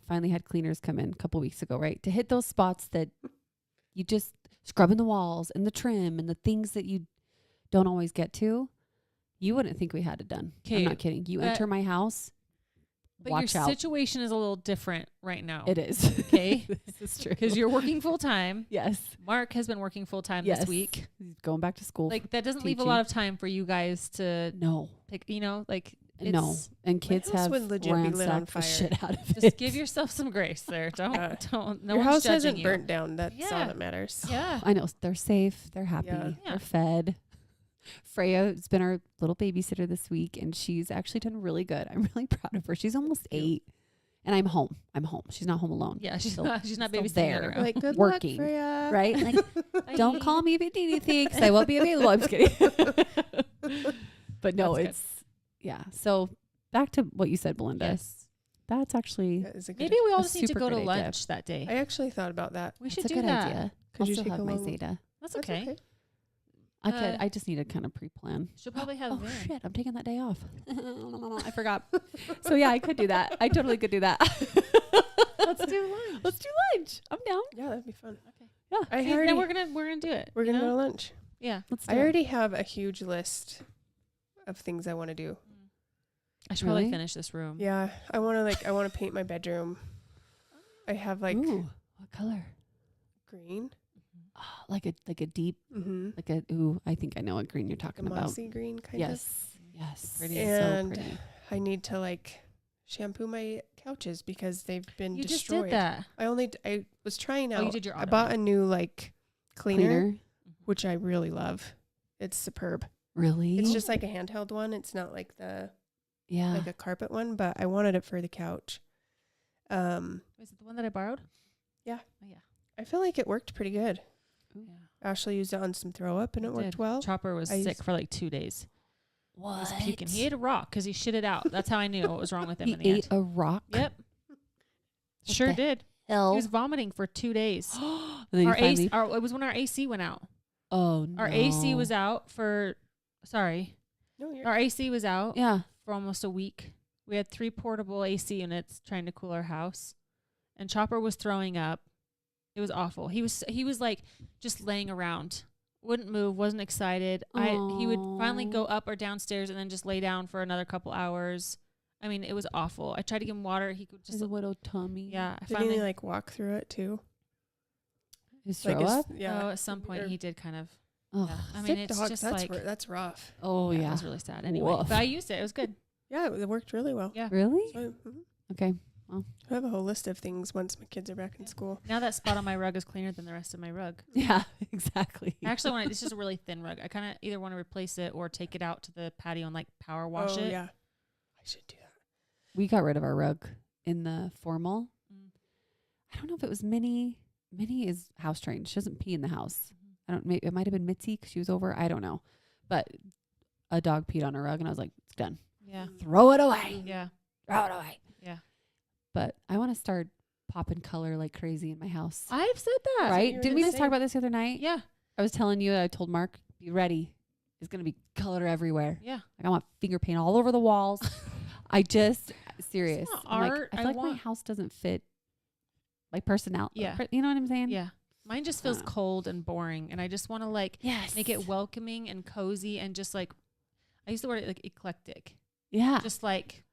finally had cleaners come in a couple weeks ago, right? To hit those spots that you just scrubbing the walls and the trim and the things that you don't always get to. You wouldn't think we had it done. I'm 'Kay, not kidding. You but- enter my house, But watch your out. situation is a little different right now. It is. Okay. This is true. Because you're working full time. yes. Mark has been working full time Yes. this week. He's going back to school. Like that doesn't leave a teaching. lot of time for you guys to no. pick, like No. it's And kids house have would legit be lit on ransacked the fire. shit out of it. just give yourself some grace there. Don't no Your one's house judging hasn't you. burnt down. That's all Yeah. that matters. Yeah. I know. They're safe. They're happy. Yeah. Yeah. They're fed. Freya's been our little babysitter this week, and she's actually done really good. I'm really proud of her. She's almost 8, and I'm home. She's not home alone. Yeah, she's Still- not still babysitting there. on her own. Like, good Working, luck, Freya. Right? Like, don't Bye. call me if you need anything, 'cause I won't be available. I'm just kidding. But no, That's good. it's yeah. So back to what you said, Belinda. Yes. That's actually That is a good Maybe we all a just need to super go to good idea. lunch that day. I actually thought about that. We that's should a do good that. idea. Could I'll you still take have a my long- Zeta. That's That's okay. I could. Uh, I just need to kind of pre-plan. She'll probably have Oh Vin. shit! I'm taking that day off. I forgot. So yeah, I could do that. I totally could do that. Let's do lunch. Let's do lunch. I'm down. Yeah, that'd be fun. Okay. Yeah. I See, already, then we're gonna do it. we're you gonna go know? to lunch. Yeah. Let's do I it. already have a huge list of things I want to do. I should probably Really? finish this room. Yeah, I want to paint my bedroom. I have like Ooh, what color? green. Oh, like a deep, Mm-hmm. like a. Ooh, I think I know what green you're Like a talking about. mossy green kind of. Yes. Yes. Pretty. And So pretty. I need to like shampoo my couches because they've been You just destroyed. did that. I was trying out. Oh, you did your I bought a new like cleaner, Mm-hmm. which I really love. It's superb. Really? It's just like a handheld one. It's not like yeah. like a carpet one, but I wanted it for the couch. Is it the one that I borrowed? Yeah. Oh, yeah. I feel like it worked pretty good. Yeah. Ashley used it on some throw up and it worked did. well. Chopper was I sick used- for like 2 days. He what? was puking. He ate a rock because he shit it out. That's how I knew what was wrong with him He in the ate end. a rock. Yep. What Sure the did. Hell. He was vomiting for 2 days. and then you Our finally. AC, it was when our AC went out. Oh no. Our AC was out for, sorry, No, you're our AC was out Yeah. for almost a week. We had 3 portable AC units trying to cool our house, and Chopper was throwing up. It was awful. He was like just laying around, wouldn't move, wasn't excited. He would finally Aw. go up or downstairs and then just lay down for another couple hours. I mean, it was awful. I tried to give him water. He could Just just a little tummy. yeah. I Didn't finally he like walk through it too? His Like throw his- up. Yeah. Oh, at some point Or- he did kind of. Oh. Yeah. I mean, Sick it's dogs, just that's like that's rough. Oh It yeah. was really sad. Anyway, Woof. but I used it. It was good. Yeah, it worked really well. Yeah. Really? So, Okay. I have a whole list of things once my kids are back in school. Now that spot on my rug is cleaner than the rest of my rug. Yeah. Exactly. I actually want it's just a really thin rug. I kind of either want to replace it or take it out to the patio and like power wash oh, it. yeah. I should do that. We got rid of our rug in the formal. Mm. I don't know if it was Minnie. Minnie is house trained. She doesn't pee in the house. I don't. Maybe it might have been Mitzi because she was over. I don't know. But a dog peed on a rug, and I was like, "It's done. Yeah. Throw it away. Yeah. Throw it away." Yeah. But I want to start popping color like crazy in my house. I've said that. Right? you were Didn't we gonna just say? talk about this the other night? Yeah. I was telling you. I told Mark, "Be ready. It's gonna be color everywhere. Yeah. Like I want finger paint all over the walls." I just serious. not I'm like, art. I I feel like my want- house doesn't fit my personality. Yeah. You know what I'm saying? Yeah. Mine just I feels don't know. cold and boring, and I just want to like Yes. make it welcoming and cozy and just like I use the word like eclectic. Yeah. Just like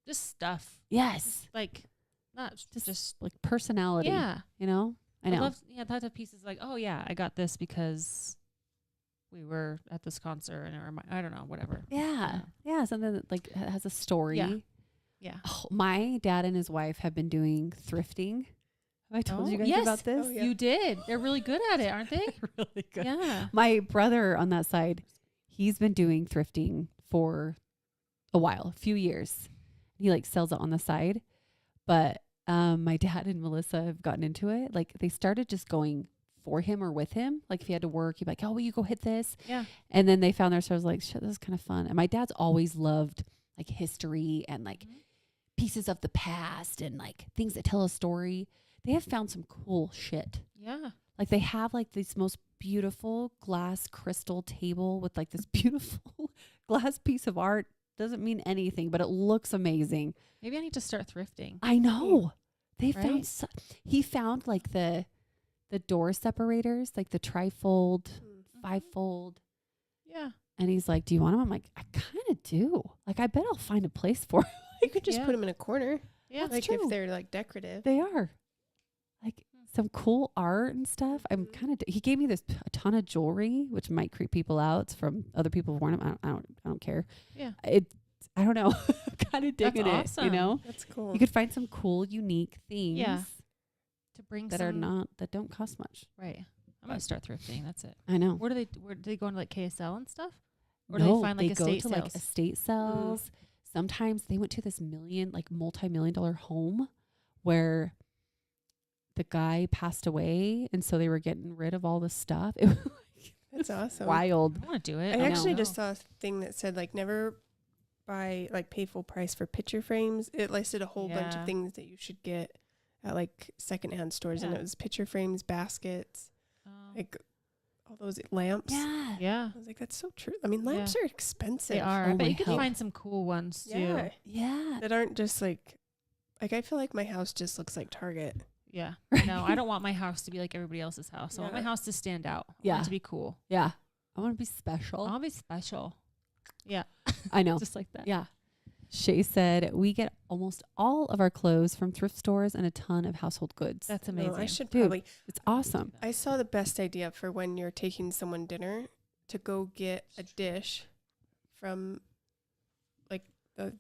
just stuff. Yes. Like not just Like personality. yeah. You know? I know. love that type of piece is like, oh yeah, I got this because we were at this concert and I don't know, whatever. Yeah. Yeah. Something that like has a story. Yeah. Oh, my dad and his wife have been doing thrifting. Have I told you guys about this? Oh, yeah. You did. They're really good at it, aren't they? Really good. Yeah. My brother on that side, he's been doing thrifting for a while, a few years. He like sells it on the side. But my dad and Melissa have gotten into it. Like they started just going for him or with him. Like if he had to work, he'd be like, oh, will you go hit this? Yeah. And then they found themselves like, shit, this is kind of fun. And my dad's always loved like history and like pieces of the past and like things that tell a story. They have found some cool shit. Yeah. Like they have like this most beautiful glass crystal table with like this beautiful glass piece of art. Doesn't mean anything, but it looks amazing. Maybe I need to start thrifting. I know. They Right? found he found like the door separators, like the trifold, fivefold. Yeah. And he's like, do you want them? I'm like, I kind of do. Like, I bet I'll find a place for 'em. You could just put them in a corner. Yeah. Like true. if they're like decorative. They are. Like some cool art and stuff. I'm kind of, he gave me a ton of jewelry, which might creep people out. It's from other people who've worn them. I don't care. Yeah. I don't know. I'm kind of digging it, awesome. you know? That's cool. You could find some cool, unique things To bring that that don't cost much. right. I'm gonna start thrifting. That's it. I know. Where do they go into like KSL and stuff? Or No, do they find like they go estate to sales? like estate sales. Sometimes they went to this multi-million-dollar home where the guy passed away, and so they were getting rid of all the stuff. It was That's awesome. wild. I want to do it. I I actually know. just saw a thing that said like never pay full price for picture frames. It listed a whole bunch Yeah. of things that you should get at like secondhand stores, and Yeah. it was picture frames, baskets, like all those lamps. Yeah. yeah. I was like, that's so true. I mean, lamps are expensive. They are. Oh I bet my you can hell. find some cool ones too. Yeah. Yeah. That aren't just like I feel like my house just looks like Target. Yeah. No, I don't want my house to be like everybody else's house. I want my Yeah. house to stand out. I Yeah. want it to be cool. Yeah. I want to be special. I'll be special. Yeah. I know. Just like that. Yeah. Shay said, we get almost all of our clothes from thrift stores and a ton of household goods. That's No, amazing. I should Dude. probably. It's awesome. I saw the best idea for when you're taking someone dinner to go get a dish from like the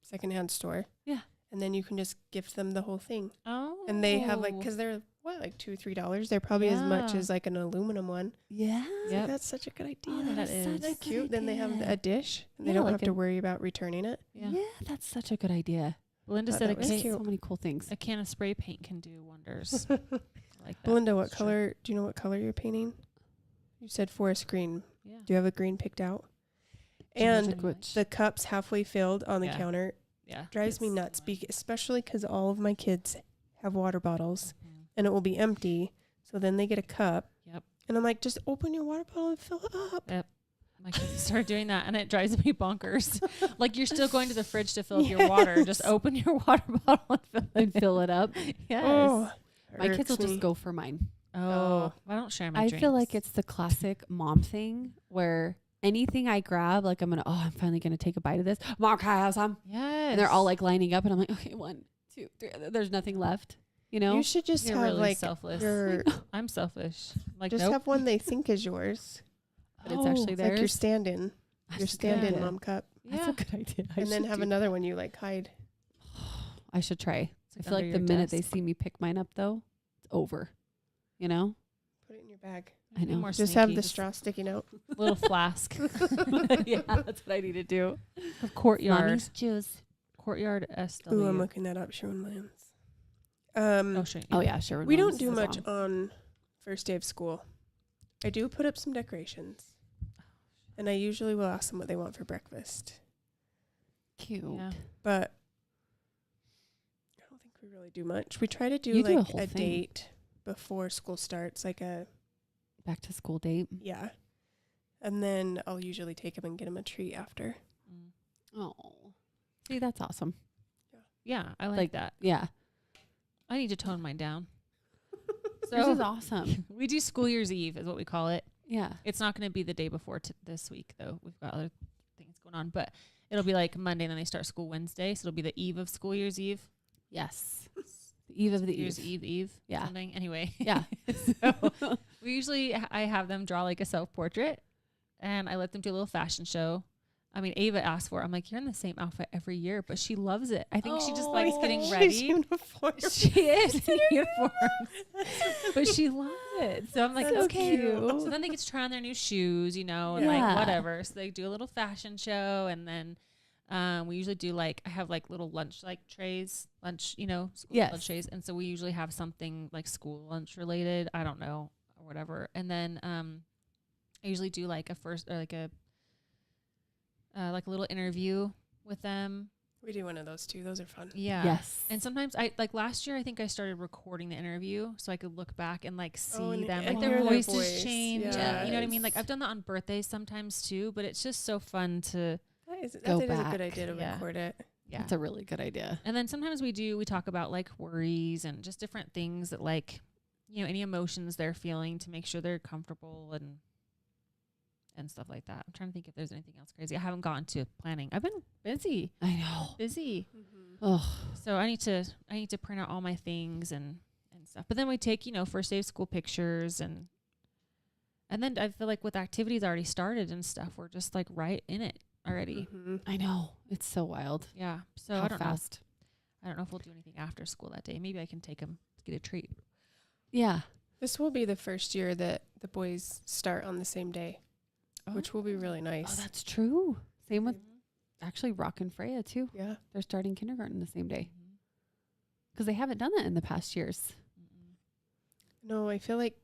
secondhand store. Yeah. And then you can just gift them the whole thing. Oh. And they have like, because they're like $2-3. They're probably as much Yeah. as like an aluminum one. Yeah. Yep. That's such a good idea. Oh, that that is is. such That's a good cute. Then they have idea. a dish. And they Yeah, don't like have to worry about returning it. Yeah. Yeah, that's such a good idea. Belinda Thought said that was There's cute. so many cool things. a can of spray paint can do wonders. I like that. Belinda, what That's true. color? Do you know what color you're painting? You said forest green. Yeah. Do you have a green picked out? Pretty And much. the cups halfway filled on the Yeah. counter Yeah. drives me It's nuts, so much. especially because all of my kids have water bottles Mhm. and it will be empty. So then they get a cup. Yep. And I'm like, just open your water bottle and fill it up. My kids started doing that, and it drives me bonkers. Like you're still going to the fridge to fill up your water. Just Yes. open your water bottle and Fill it up. Yes. Oh, My kids will irks me. just go for mine. Oh, I don't share my I drinks. feel like it's the classic mom thing where anything I grab, like I'm finally going to take a bite of this. Mom, can I have some? yes. And they're all like lining up and I'm like, okay, 1, 2, 3. There's nothing left, you know? You should just You're have really like selfless. your, I'm selfish. Like just nope. have one they think is yours. But it's actually It's like your theirs. stand-in, That's your a good stand-in idea. mom cup. That's Yeah. a good idea. I And then should have do another one you like hide. I should try. It's I feel under like the your minute they desk. see me pick mine up, though, it's over. You know? Put it in your bag. I Be know. more Just have sneaky. the straw sticking out. little flask Yeah, that's what I need to do. of courtyard. Mommy's juice. Courtyard SW. Ooh, I'm looking that up. Sherwin-Williams. Oh, shit. Oh, yeah, sure. We don't do much on first day of school. I do put up some decorations. And I usually will ask them what they want for breakfast. Cute. Yeah. But I don't think we really do much. We try to do You do a like whole a thing. date before school starts, like a, Back to school date. yeah. And then I'll usually take them and get them a treat after. Mm. Oh. See, that's awesome. Yeah, I like, Like- that. Yeah. I need to tone mine down. This So is awesome. we do school year's eve is what we call it. Yeah. It's not going to be the day before this week though. We've got other things going on, but it'll be like Monday and then they start school Wednesday. So it'll be the eve of school year's eve. Yes. The eve of the Year's eve. eve. Yeah. Something. Anyway. Yeah. So we usually, I have them draw like a self-portrait and I let them do a little fashion show. I mean, Ava asked for it. I'm like, you're in the same outfit every year, but she loves it. I think she just likes getting ready. She is in uniforms, but she loves it. So I'm like, That's okay. cute. So then they get to try on their new shoes, you know, and like whatever. So they do a little fashion show, and then we usually do like, I have like little lunch like trays, lunch, you know, school lunch trays, and so we usually have something like school lunch related. I don't know, or whatever. And then I usually do like like a little interview with them. We do one of those too. Those are fun. Yeah. Yes. And sometimes like last year, I think I started recording the interview so I could look back and like see them, like their voices change. Yes. And, you know what I mean? Like I've done that on birthdays sometimes too, but it's just so fun to that is a good idea to record it. Yeah. That's a really good idea. And then sometimes we talk about like worries and just different things that like, you know, any emotions they're feeling to make sure they're comfortable and stuff like that. I'm trying to think if there's anything else crazy. I haven't gotten to planning. I've been busy. I know. Busy. Oh, So I need to print out all my things and stuff. But then we take, you know, first day of school pictures and then I feel like with activities already started and stuff, we're just like right in it already. I know. It's so wild. Yeah. So How I don't fast. know. I don't know if we'll do anything after school that day. Maybe I can take them to get a treat. Yeah. This will be the first year that the boys start on the same day, which will be really nice. Oh, that's true. Same with actually Rock and Freya too. Yeah. They're starting kindergarten the same day because they haven't done that in the past years. No, I feel like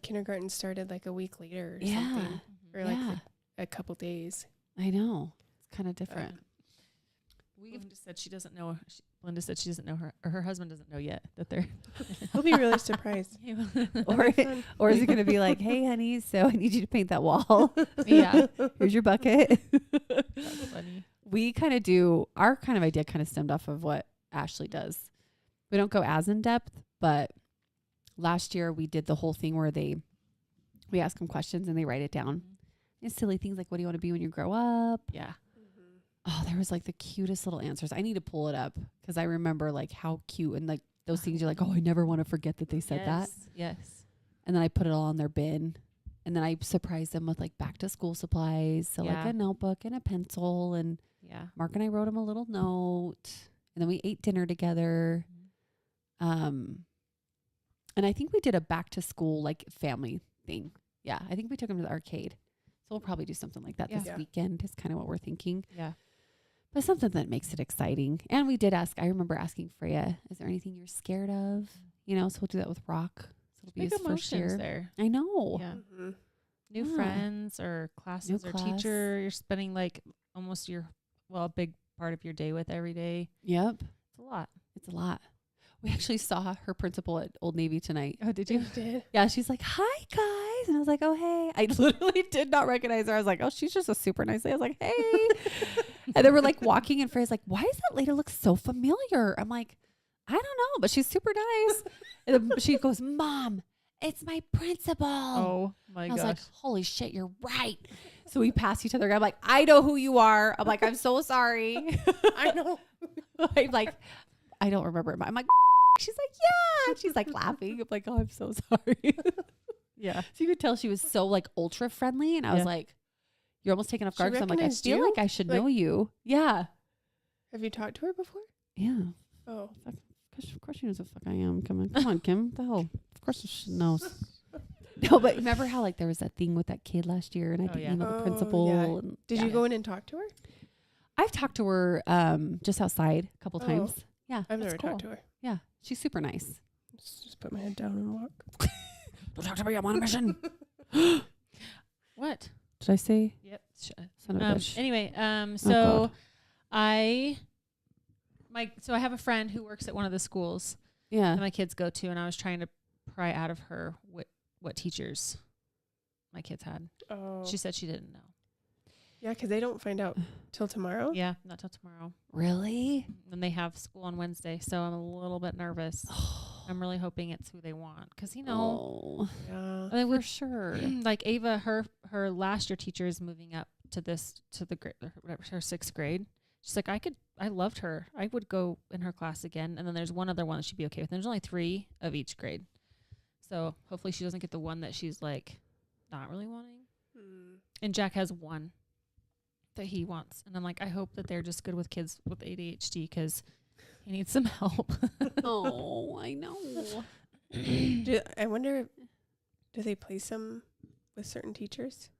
kindergarten started like a week later or something, or like a couple days. I know. It's kind of different. Linda said she doesn't know. Linda said she doesn't know her husband doesn't know yet that they're. He'll be really surprised. Or is it going to be like, hey, honey, so I need you to paint that wall. Yeah. Here's your bucket. That's funny. We kind of do, our kind of idea kind of stemmed off of what Ashley does. We don't go as in depth, but last year we did the whole thing where we ask them questions and they write it down. It's silly things like, what do you want to be when you grow up? Yeah. Oh, there was like the cutest little answers. I need to pull it up because I remember like how cute and like those things you're like, oh, I never want to forget that they said that. Yes. And then I put it all in their bin. And then I surprised them with like back to school supplies. So like a notebook and a pencil. And Mark and I wrote him a little note. And then we ate dinner together. And I think we did a back to school like family thing. Yeah. I think we took them to the arcade. So we'll probably do something like that this weekend is kind of what we're thinking. Yeah. But something that makes it exciting. And we did ask, I remember asking Freya, is there anything you're scared of? You know, so we'll do that with Rock. So it'll be his first year. There. I know. Yeah. New friends or classes or teacher you're spending like almost a big part of your day with every day. Yep. It's a lot. It's a lot. We actually saw her principal at Old Navy tonight. Oh, did you? Yeah, she's like, hi, guys. And I was like, oh, hey. I literally did not recognize her. I was like, oh, she's just a super nice lady. I was like, hey. And then we're like walking and Freya's like, why does that lady look so familiar? I'm like, I don't know, but she's super nice. And she goes, Mom, it's my principal. Oh, my gosh. I was like, holy shit, you're right. So we passed each other. I'm like, I know who you are. I'm like, I'm so sorry. I know. I'm like, I don't remember. I'm like, she's like, yeah. And she's like laughing. I'm like, oh, I'm so sorry. Yeah. So you could tell she was so like ultra friendly. And I was like, you're almost taken off guard. So I'm like, I feel like I should know you. Yeah. Have you talked to her before? Yeah. Oh. Of course she knows the fuck I am. Come on, Kim. What the hell? Of course she knows. No, but remember how like there was that thing with that kid last year and I didn't email the principal. Yeah. And, Did you go in and talk to her? I've talked to her just outside a couple times. Yeah. I've never talked to her. Yeah. She's super nice. Just put my head down and walk. Don't talk to me. I'm on a mission. What? Did I say? Yep. Son of a bitch. Anyway, God. I have a friend who works at one of the schools Yeah. that my kids go to, and I was trying to pry out of her what teachers my kids had. Oh. She said she didn't know. Yeah, because they don't find out till tomorrow. Yeah, not till tomorrow. Really? And they have school on Wednesday, so I'm a little bit nervous. I'm really hoping it's who they want, because Yeah. I mean, for sure. like Ava, her last year teacher is moving up to the grade, whatever, her 6th grade. She's like, I loved her. I would go in her class again. And then there's one other one that she'd be okay with. And there's only 3 of each grade. So hopefully she doesn't get the one that she's like not really wanting. And Jack has one that he wants. And I'm like, I hope that they're just good with kids with ADHD because he needs some help. Oh, I know. I wonder, do they place him with certain teachers?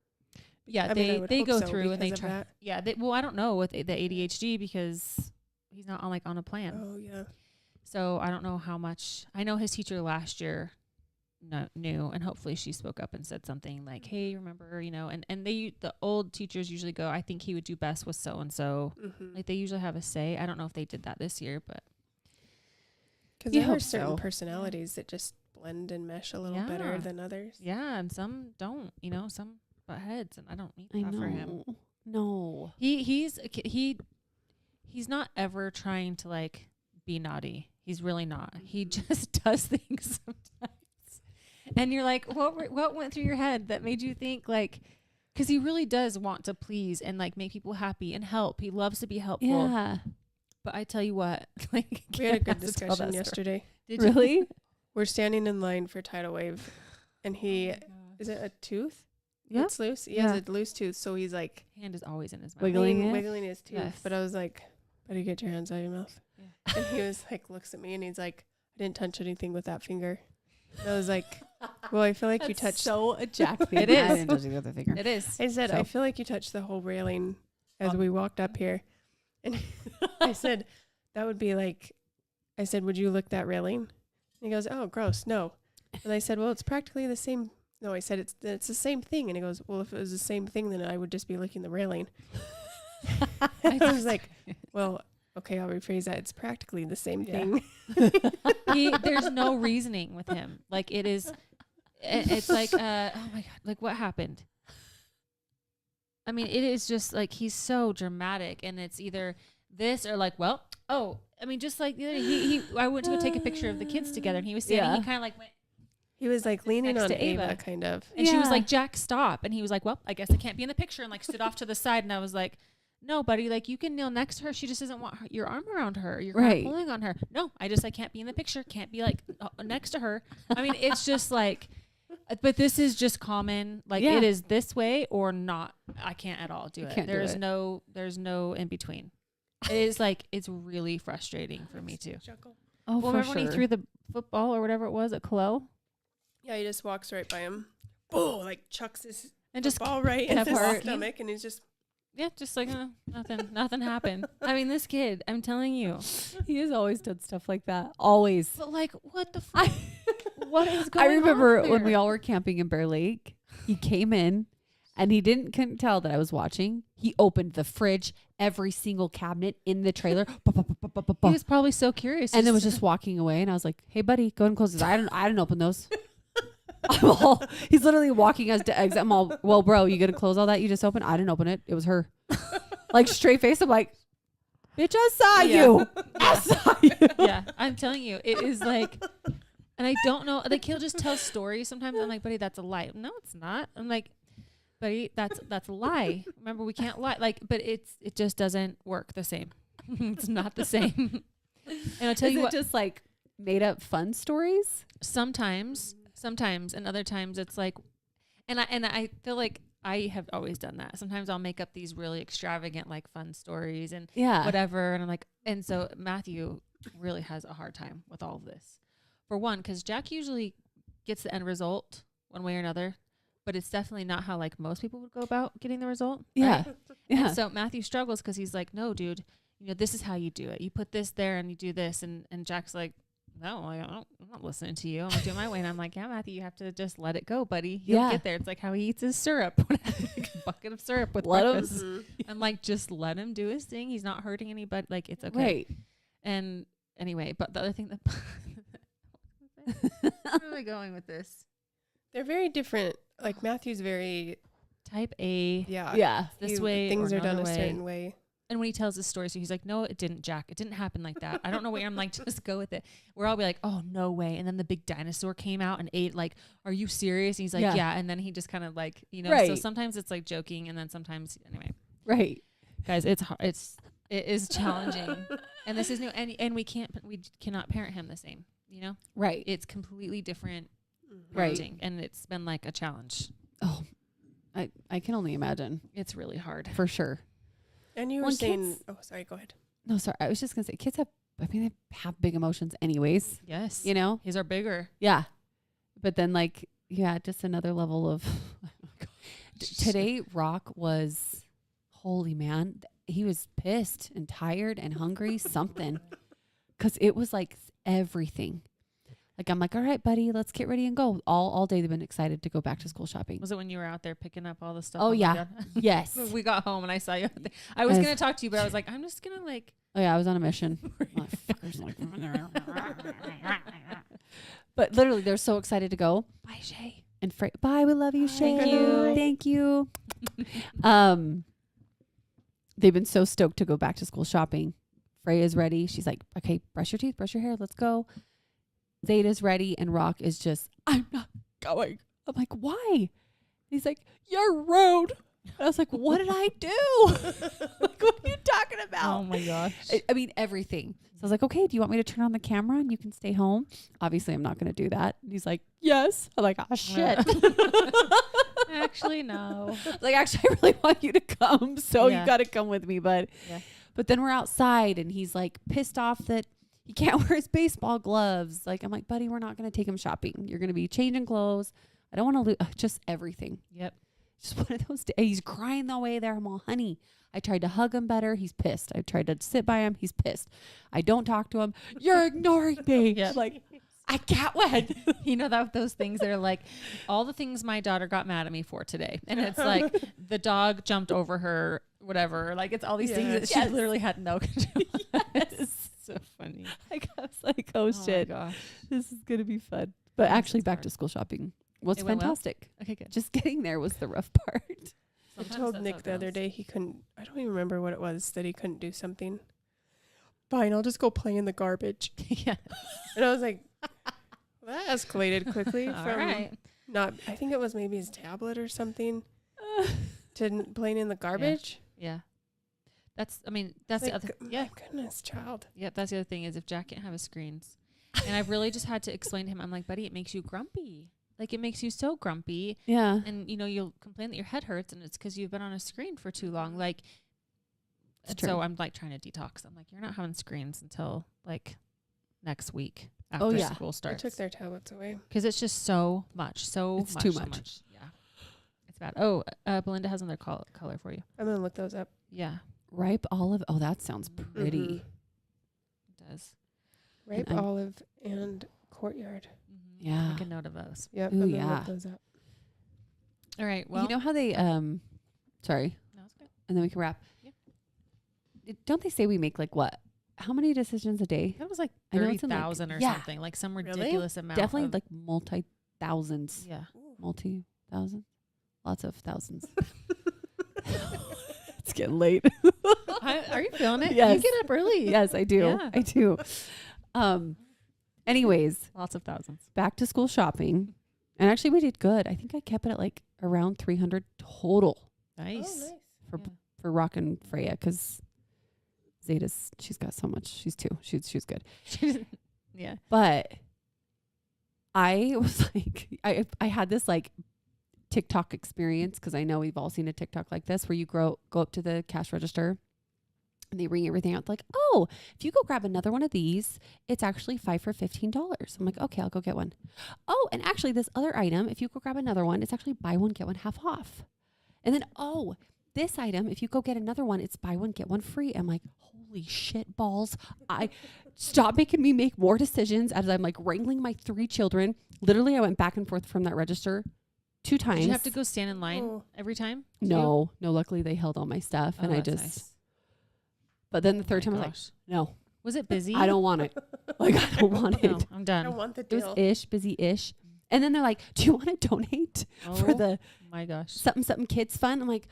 Yeah, they go through and they try. That. Yeah, well, I don't know with the ADHD because he's not on a plan. Oh, yeah. So I don't know how much. I know his teacher last year knew, and hopefully she spoke up and said something like, hey, remember, and the old teachers usually go, I think he would do best with so-and-so. Like they usually have a say. I don't know if they did that this year, but. Because there are certain personalities that just blend and mesh a little better than others. Yeah, and some don't, some butt heads, and I don't need that for him. No. He's not ever trying to like be naughty. He's really not. He just does things sometimes. And you're like, what went through your head that made you think like, because he really does want to please and like make people happy and help. He loves to be helpful. Yeah. But I tell you what, like we had a good discussion yesterday. Did really? you? We're standing in line for tidal wave, and he is it a tooth? Yeah, it's loose. He has a loose tooth, so he's like hand is always in his mouth, wiggling his tooth. Yes. But I was like, "Buddy, get your hands out of your mouth." Yeah. And he was like, looks at me, and he's like, "I didn't touch anything with that finger." And I was like, "Well, I feel like you touched so a Jack thing. It is. I didn't touch it with a finger. It is. I said, "I feel like you touched the whole railing as we walked up here," and I said. That would be like, I said, would you lick that railing? And he goes, oh, gross, no. And I said, well, it's practically the same. No, I said, it's the same thing. And he goes, well, if it was the same thing, then I would just be licking the railing. I was like, well, okay, I'll rephrase that. It's practically the same thing. There's no reasoning with him. Like it is, it's like, oh my God, like what happened? I mean, it is just like, he's so dramatic and it's either this or like, well, I mean, just like I went to go take a picture of the kids together and he was standing, he kind of like went. He was like leaning on Ava kind of. And she was like, Jack, stop. And he was like, well, I guess I can't be in the picture, and like stood off to the side. And I was like, no, buddy, like you can kneel next to her. She just doesn't want your arm around her. You're kind of pulling on her. No, I can't be in the picture. Can't be like next to her. I mean, it's just like, but this is just common. Like it is this way or not. I can't at all do it. There's no in between. It is like, it's really frustrating for me too. Oh, well, remember when he threw the football or whatever it was at Colo? Yeah, he just walks right by him. Boom, like chucks his and just ball right in his stomach, and he's just just like nothing happened. I mean, this kid, I'm telling you, he has always done stuff like that. Always. But like, what the fuck? What is going on? I remember when we all were camping in Bear Lake. He came in. And he couldn't tell that I was watching. He opened the fridge, every single cabinet in the trailer. He was probably so curious. And then was just walking away. And I was like, hey, buddy, go ahead and close this. I didn't open those. He's literally walking us to exit. I'm all, well, bro, you going to close all that you just opened? I didn't open it. It was her. Like straight face. I'm like, bitch, I saw you. I saw you. Yeah, I'm telling you. It is like, and I don't know. Like he'll just tell stories sometimes. I'm like, buddy, that's a lie. No, it's not. I'm like, buddy, that's a lie. Remember, we can't lie. Like, but it just doesn't work the same. It's not the same. And I'll tell you what, just like made up fun stories. Sometimes, and other times it's like, and I feel like I have always done that. Sometimes I'll make up these really extravagant like fun stories and whatever, and I'm like, and so Matthew really has a hard time with all of this. For one, because Jack usually gets the end result one way or another. But it's definitely not how like most people would go about getting the result. Yeah. Right? Yeah. And so Matthew struggles because he's like, no, dude, this is how you do it. You put this there and you do this. And Jack's like, no, I'm not listening to you. I'm going to do it my way. And I'm like, yeah, Matthew, you have to just let it go, buddy. He'll get there. It's like how he eats his syrup. Like a bucket of syrup with breakfast. I'm like, just let him do his thing. He's not hurting anybody. Like, it's okay. Right. And anyway, but the other thing that where am I going with this? They're very different. Like Matthew's very type A. Yeah. This way. Things are done a way. certain way. And when he tells his story, so he's like, no, it didn't, Jack. It didn't happen like that. I don't know where I'm like, just go with it. We're all be like, oh, no way. And then the big dinosaur came out and ate, like, are you serious? And he's like, yeah. And then he just kind of like, so sometimes it's like joking. And then sometimes, anyway. Right. Guys, it is challenging. And this is new. And we cannot parent him the same, Right. It's completely different Right. parenting. And it's been like a challenge. Oh, I can only imagine. It's really hard. For sure. And you were saying, sorry, go ahead. No, sorry. I was just going to say, kids they have big emotions anyways. Yes. You know? His are bigger. Yeah. But then just another level of, today Rock was, holy man, he was pissed and tired and hungry, something. Because it was like everything. Like, I'm like, all right, buddy, let's get ready and go. All day they've been excited to go back to school shopping. Was it when you were out there picking up all the stuff? Oh, yeah. Yes. We got home and I saw you out there. I was going to talk to you, but I was like, I'm just going to like. Oh, yeah, I was on a mission. But literally, they're so excited to go. Bye, Shay. And bye, we love you, Shay. Thank you. They've been so stoked to go back to school shopping. Freya's ready. She's like, okay, brush your teeth, brush your hair, let's go. Zeta's ready, and Rock is just, I'm not going. I'm like, why? He's like, you're rude. I was like, what did I do? Like, what are you talking about? Oh my gosh. I mean, everything. So I was like, okay, do you want me to turn on the camera and you can stay home? Obviously, I'm not going to do that. And he's like, yes. I'm like, oh, shit. Actually, no. Like, actually, I really want you to come. So you got to come with me. But then we're outside and he's like pissed off that he can't wear his baseball gloves. Like, I'm like, buddy, we're not going to take him shopping. You're going to be changing clothes. I don't want to lose just everything. Yep. Just one of those days. He's crying the way there. I'm all, honey, I tried to hug him better. He's pissed. I tried to sit by him. He's pissed. I don't talk to him. You're ignoring me. Yep. Like, I can't win. You know, that those things that are like all the things my daughter got mad at me for today. And it's like the dog jumped over her, whatever. Like, it's all these things that she literally had no control. It's so funny. I was like, oh shit. My gosh. This is going to be fun. But actually, back to school shopping was fantastic. Well? Okay, good. Just getting there was the rough part. I told Nick the other day he couldn't, I don't even remember what it was, that he couldn't do something. Fine, I'll just go play in the garbage. Yeah. And I was like, well, that escalated quickly from not, I think it was maybe his tablet or something, to playing in the garbage. Yeah. That's like, the other. Yeah. My goodness, child. Yep. That's the other thing is if Jack can't have his screens. And I've really just had to explain to him, I'm like, buddy, it makes you grumpy. Like, it makes you so grumpy. Yeah. And, you know, you'll complain that your head hurts and it's because you've been on a screen for too long. Like, so I'm like trying to detox. I'm like, you're not having screens until like next week after school starts. I took their tablets away. Because it's just so much. It's too much. So much. Yeah. It's bad. Oh, Belinda has another color for you. I'm going to look those up. Yeah. Ripe olive. Oh, that sounds pretty. Mm-hmm. It does. Ripe olive and courtyard. Yeah. Make a note of those. Yep. Ooh, I'm gonna look those up. All right. Well, you know how they, sorry. No, it's good. And then we can wrap. Yeah. Don't they say we make like what? How many decisions a day? That was like 30,000 or something. Like some ridiculous amount. Definitely like multi-thousands. Yeah. Multi-thousands. Lots of thousands. It's getting late. Are you feeling it? Yes. You get up early. Yes, I do. Yeah. I do. Anyways, lots of thousands. Back to school shopping. And actually we did good. I think I kept it at like around 300 total. Nice. Oh, nice. For Rock and Freya, because Zeta's, she's got so much. She's two. She's good. Yeah. But I was like, I had this like TikTok experience, because I know we've all seen a TikTok like this where you go up to the cash register and they ring everything out. It's like, oh, if you go grab another one of these, it's actually 5 for $15. I'm like, okay, I'll go get one. Oh, and actually this other item, if you go grab another one, it's actually buy one, get one half off. And then, oh, this item, if you go get another one, it's buy one, get one free. I'm like, holy shit balls. I stop making me make more decisions as I'm like wrangling my 3 children. Literally, I went back and forth from that register 2 times. Did you have to go stand in line every time? No, luckily they held all my stuff and I just... Nice. But then the third time I was like, no. Was it busy? I don't want it. Like, I don't want it. No, I'm done. I don't want the deal. It was busy-ish. And then they're like, do you want to donate for the my gosh something kids fun? I'm like,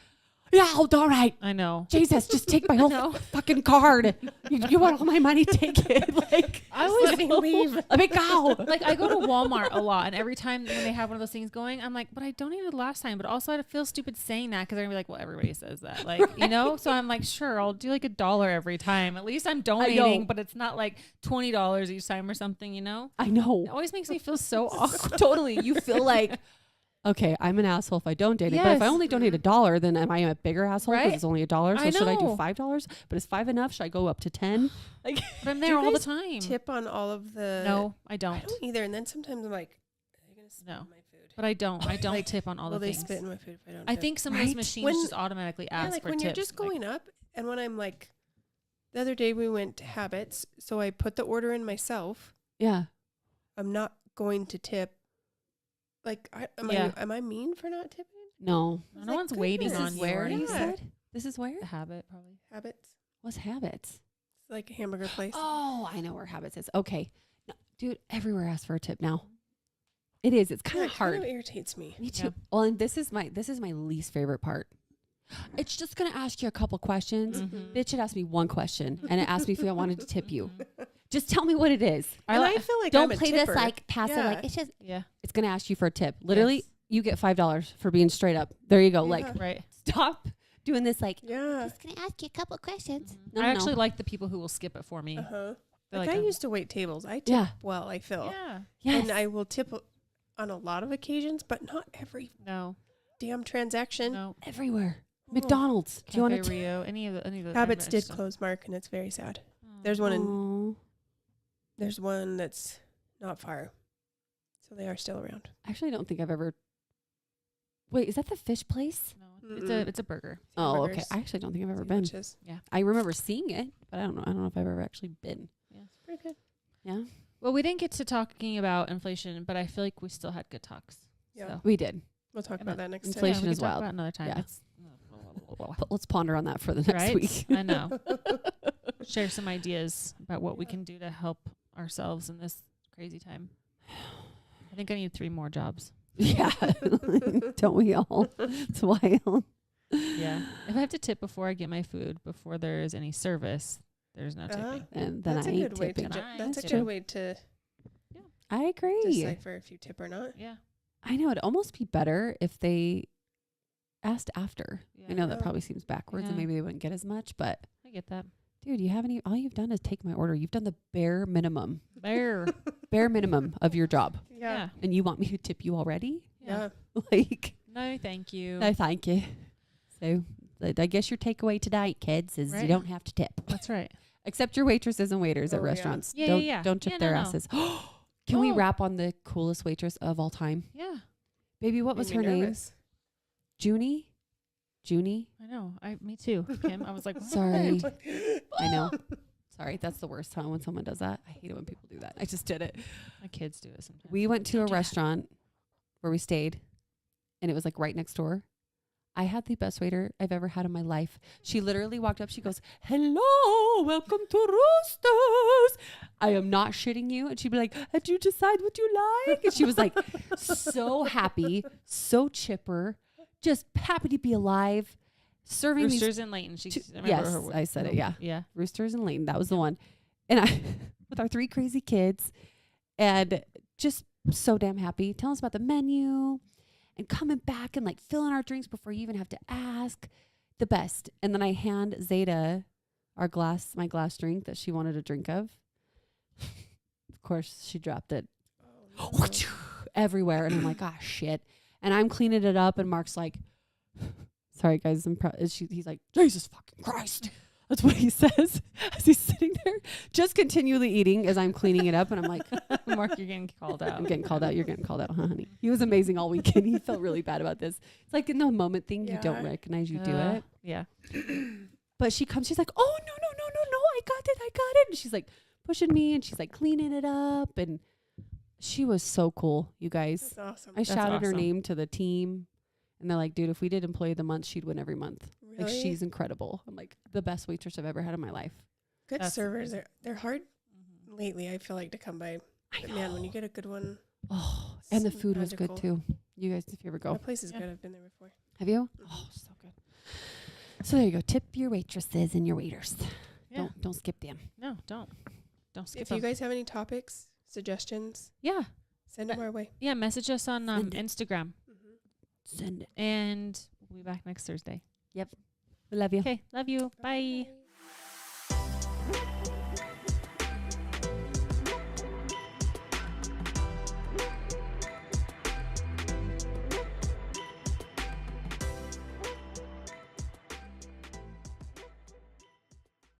yeah, I'll donate. I know. Jesus, just take my whole fucking card. You want all my money? Take it. Like, I always leave. Let me go. Like, I go to Walmart a lot, and every time when they have one of those things going, I'm like, but I donated last time. But also, I feel stupid saying that because they're gonna be like, well, everybody says that, like, you know. So I'm like, sure, I'll do like $1 every time. At least I'm donating, but it's not like $20 each time or something, you know. I know. It always makes me feel so awkward. Totally. You feel like, okay, I'm an asshole if I don't donate. But if I Yes. only donate $1, then am I a bigger asshole because Right? it's only $1? So I should I do know. $5? But is 5 enough? Should I go up to 10? Like, But I'm Do there you all the guys time. Tip on all of the. No, I I don't. don't either. And then sometimes I'm like, are they gonna spit No. in my food? But I don't. I don't Like, tip on all Will the they things. spit in my food if I don't? I tip? think some of Right? those machines When- just automatically ask like for when tips. you're just like, going up, and when I'm like, the other day we went to Habits, so I put the order in myself. yeah. I'm not going to tip. Like, Yeah. am I mean for not tipping? No. I was no like, one's waiting goodness. on This is you. where or you anything. Yeah. said? This is where? The habit, probably. Habits. What's Habits? It's like a hamburger place. Oh, I know where Habits is. Okay. No, dude, everywhere asks for a tip now. It is. It's kind Yeah, of it hard. Kind of irritates me. Me too. Yeah. Well, and this is my least favorite part. It's just gonna ask you a couple questions. Mhm. It should ask me one question, and it asked me if I wanted to tip you. Just tell me what it is. And li- I feel like Don't I'm a play this tipper. like passive. Yeah. Like it's just. Yeah. It's gonna ask you for a tip. Literally, Yes. you get $5 for being straight up. There you go. Yeah. Like, Right. stop doing this. Like, Yeah. just gonna ask you a couple questions. I actually like the people who will skip it for me. Uh-huh. They're Like, I used to wait tables. I tip Yeah. well, I feel. Yeah. Yes. And I will tip on a lot of occasions, but not every No. damn transaction. No. everywhere. Oh. McDonald's. Do you want Cafe to? Rio? Any of the Habits did stuff. close, Mark, and it's very sad. Oh. There's one that's not far. So they are still around. Actually, I don't think I've ever. Wait, is that the fish place? No, Mm-mm. it's a burger. Oh, okay. Hamburgers, I actually don't think I've ever been. sandwiches. I remember seeing it, but I don't know. I don't know if I've ever actually been. Yeah. Pretty good. Yeah, Well, we didn't get to talking about inflation, but I feel like we still had good talks. Yeah. So. we did. We'll talk And about that next time. inflation we is can talk wild. about another time. Yeah. It's, But let's ponder on that for the next right? week. I know. Share some ideas about what we can do to help ourselves in this crazy time. I think I need 3 more jobs. Yeah, don't we all? It's wild. Yeah. If I have to tip before I get my food, before there is any service, there's no tipping. And then That's I a ain't good way to. tipping. That's a That's good true. way to I agree. decipher if you tip or not. Yeah. I know it'd almost be better if they asked after. I know that Yeah. probably seems backwards, and Yeah. maybe they wouldn't get as much. But I get that. dude, you haven't. All you've done is take my order. You've done the bare minimum, There. bare minimum of your job, Yeah. and you want me to tip you already? Yeah. Like, No, thank you. no, thank you. So, I guess your takeaway tonight, kids, is you Right. don't have to tip, That's right. except your waitresses and waiters at Oh, yeah. restaurants. Yeah, don't yeah. don't tip Yeah, their no, no. asses. Can we Oh. wrap on the coolest waitress of all time, Yeah. baby? What was Made her me name? nervous. Junie. I know. Me too, Kim. I was like, what? Sorry. I know. Sorry, that's the worst time when someone does that. I hate it when people do that. I just did it. My kids do it sometimes. We went to Don't a do that. restaurant where we stayed, and it was like right next door. I had the best waiter I've ever had in my life. She literally walked up. She goes, "Hello, welcome to Roosters." I am not shitting you. And she'd be like, "Did you decide what you like?" And she was like, so happy, so chipper, just happy to be alive. Serving Roosters these in Layton. She, two- I remember yes, her, I said it, yeah. Yeah. Roosters and Layton. That was the one. And I, with our 3 crazy kids, and just so damn happy. Telling us about the menu and coming back and like filling our drinks before you even have to ask. The best. And then I hand Zeta my glass drink that she wanted a drink of. Of course, she dropped it Oh, no. everywhere. And I'm like, ah, shit. And I'm cleaning it up. And Mark's like, sorry, guys. He's like, Jesus fucking Christ. That's what he says as he's sitting there, just continually eating as I'm cleaning it up. And I'm like, Mark, you're getting called out. I'm getting called out. You're getting called out, huh, honey? He was amazing all weekend. He felt really bad about this. It's like in the moment thing, you don't Yeah. recognize you do it. Yeah. But she comes, she's like, oh, no, I got it. And she's like pushing me and she's like cleaning it up. And she was so cool, you guys. That's awesome. I shouted her awesome. name to the team. And they're like, dude, if we did Employee of the Month, she'd win every month. Really? Like, she's incredible. I'm like, the best waitress I've ever had in my life. good That's servers. amazing. They're hard Mm-hmm. lately, I feel like, to come by. I But man, when you get a good one, Oh, and the it's food was good magical. too. You guys, if you ever The go. place is Yeah. good. I've been there before. Have you? Oh, so good. So there you go. Tip your waitresses and your waiters. Yeah. Don't skip them. No, don't skip If you them. guys have any topics, suggestions, Yeah. send them our way. Yeah. Message us on Send it. Instagram. Send it. And we'll be back next Thursday. We love you. Okay. Love you. Bye. Bye.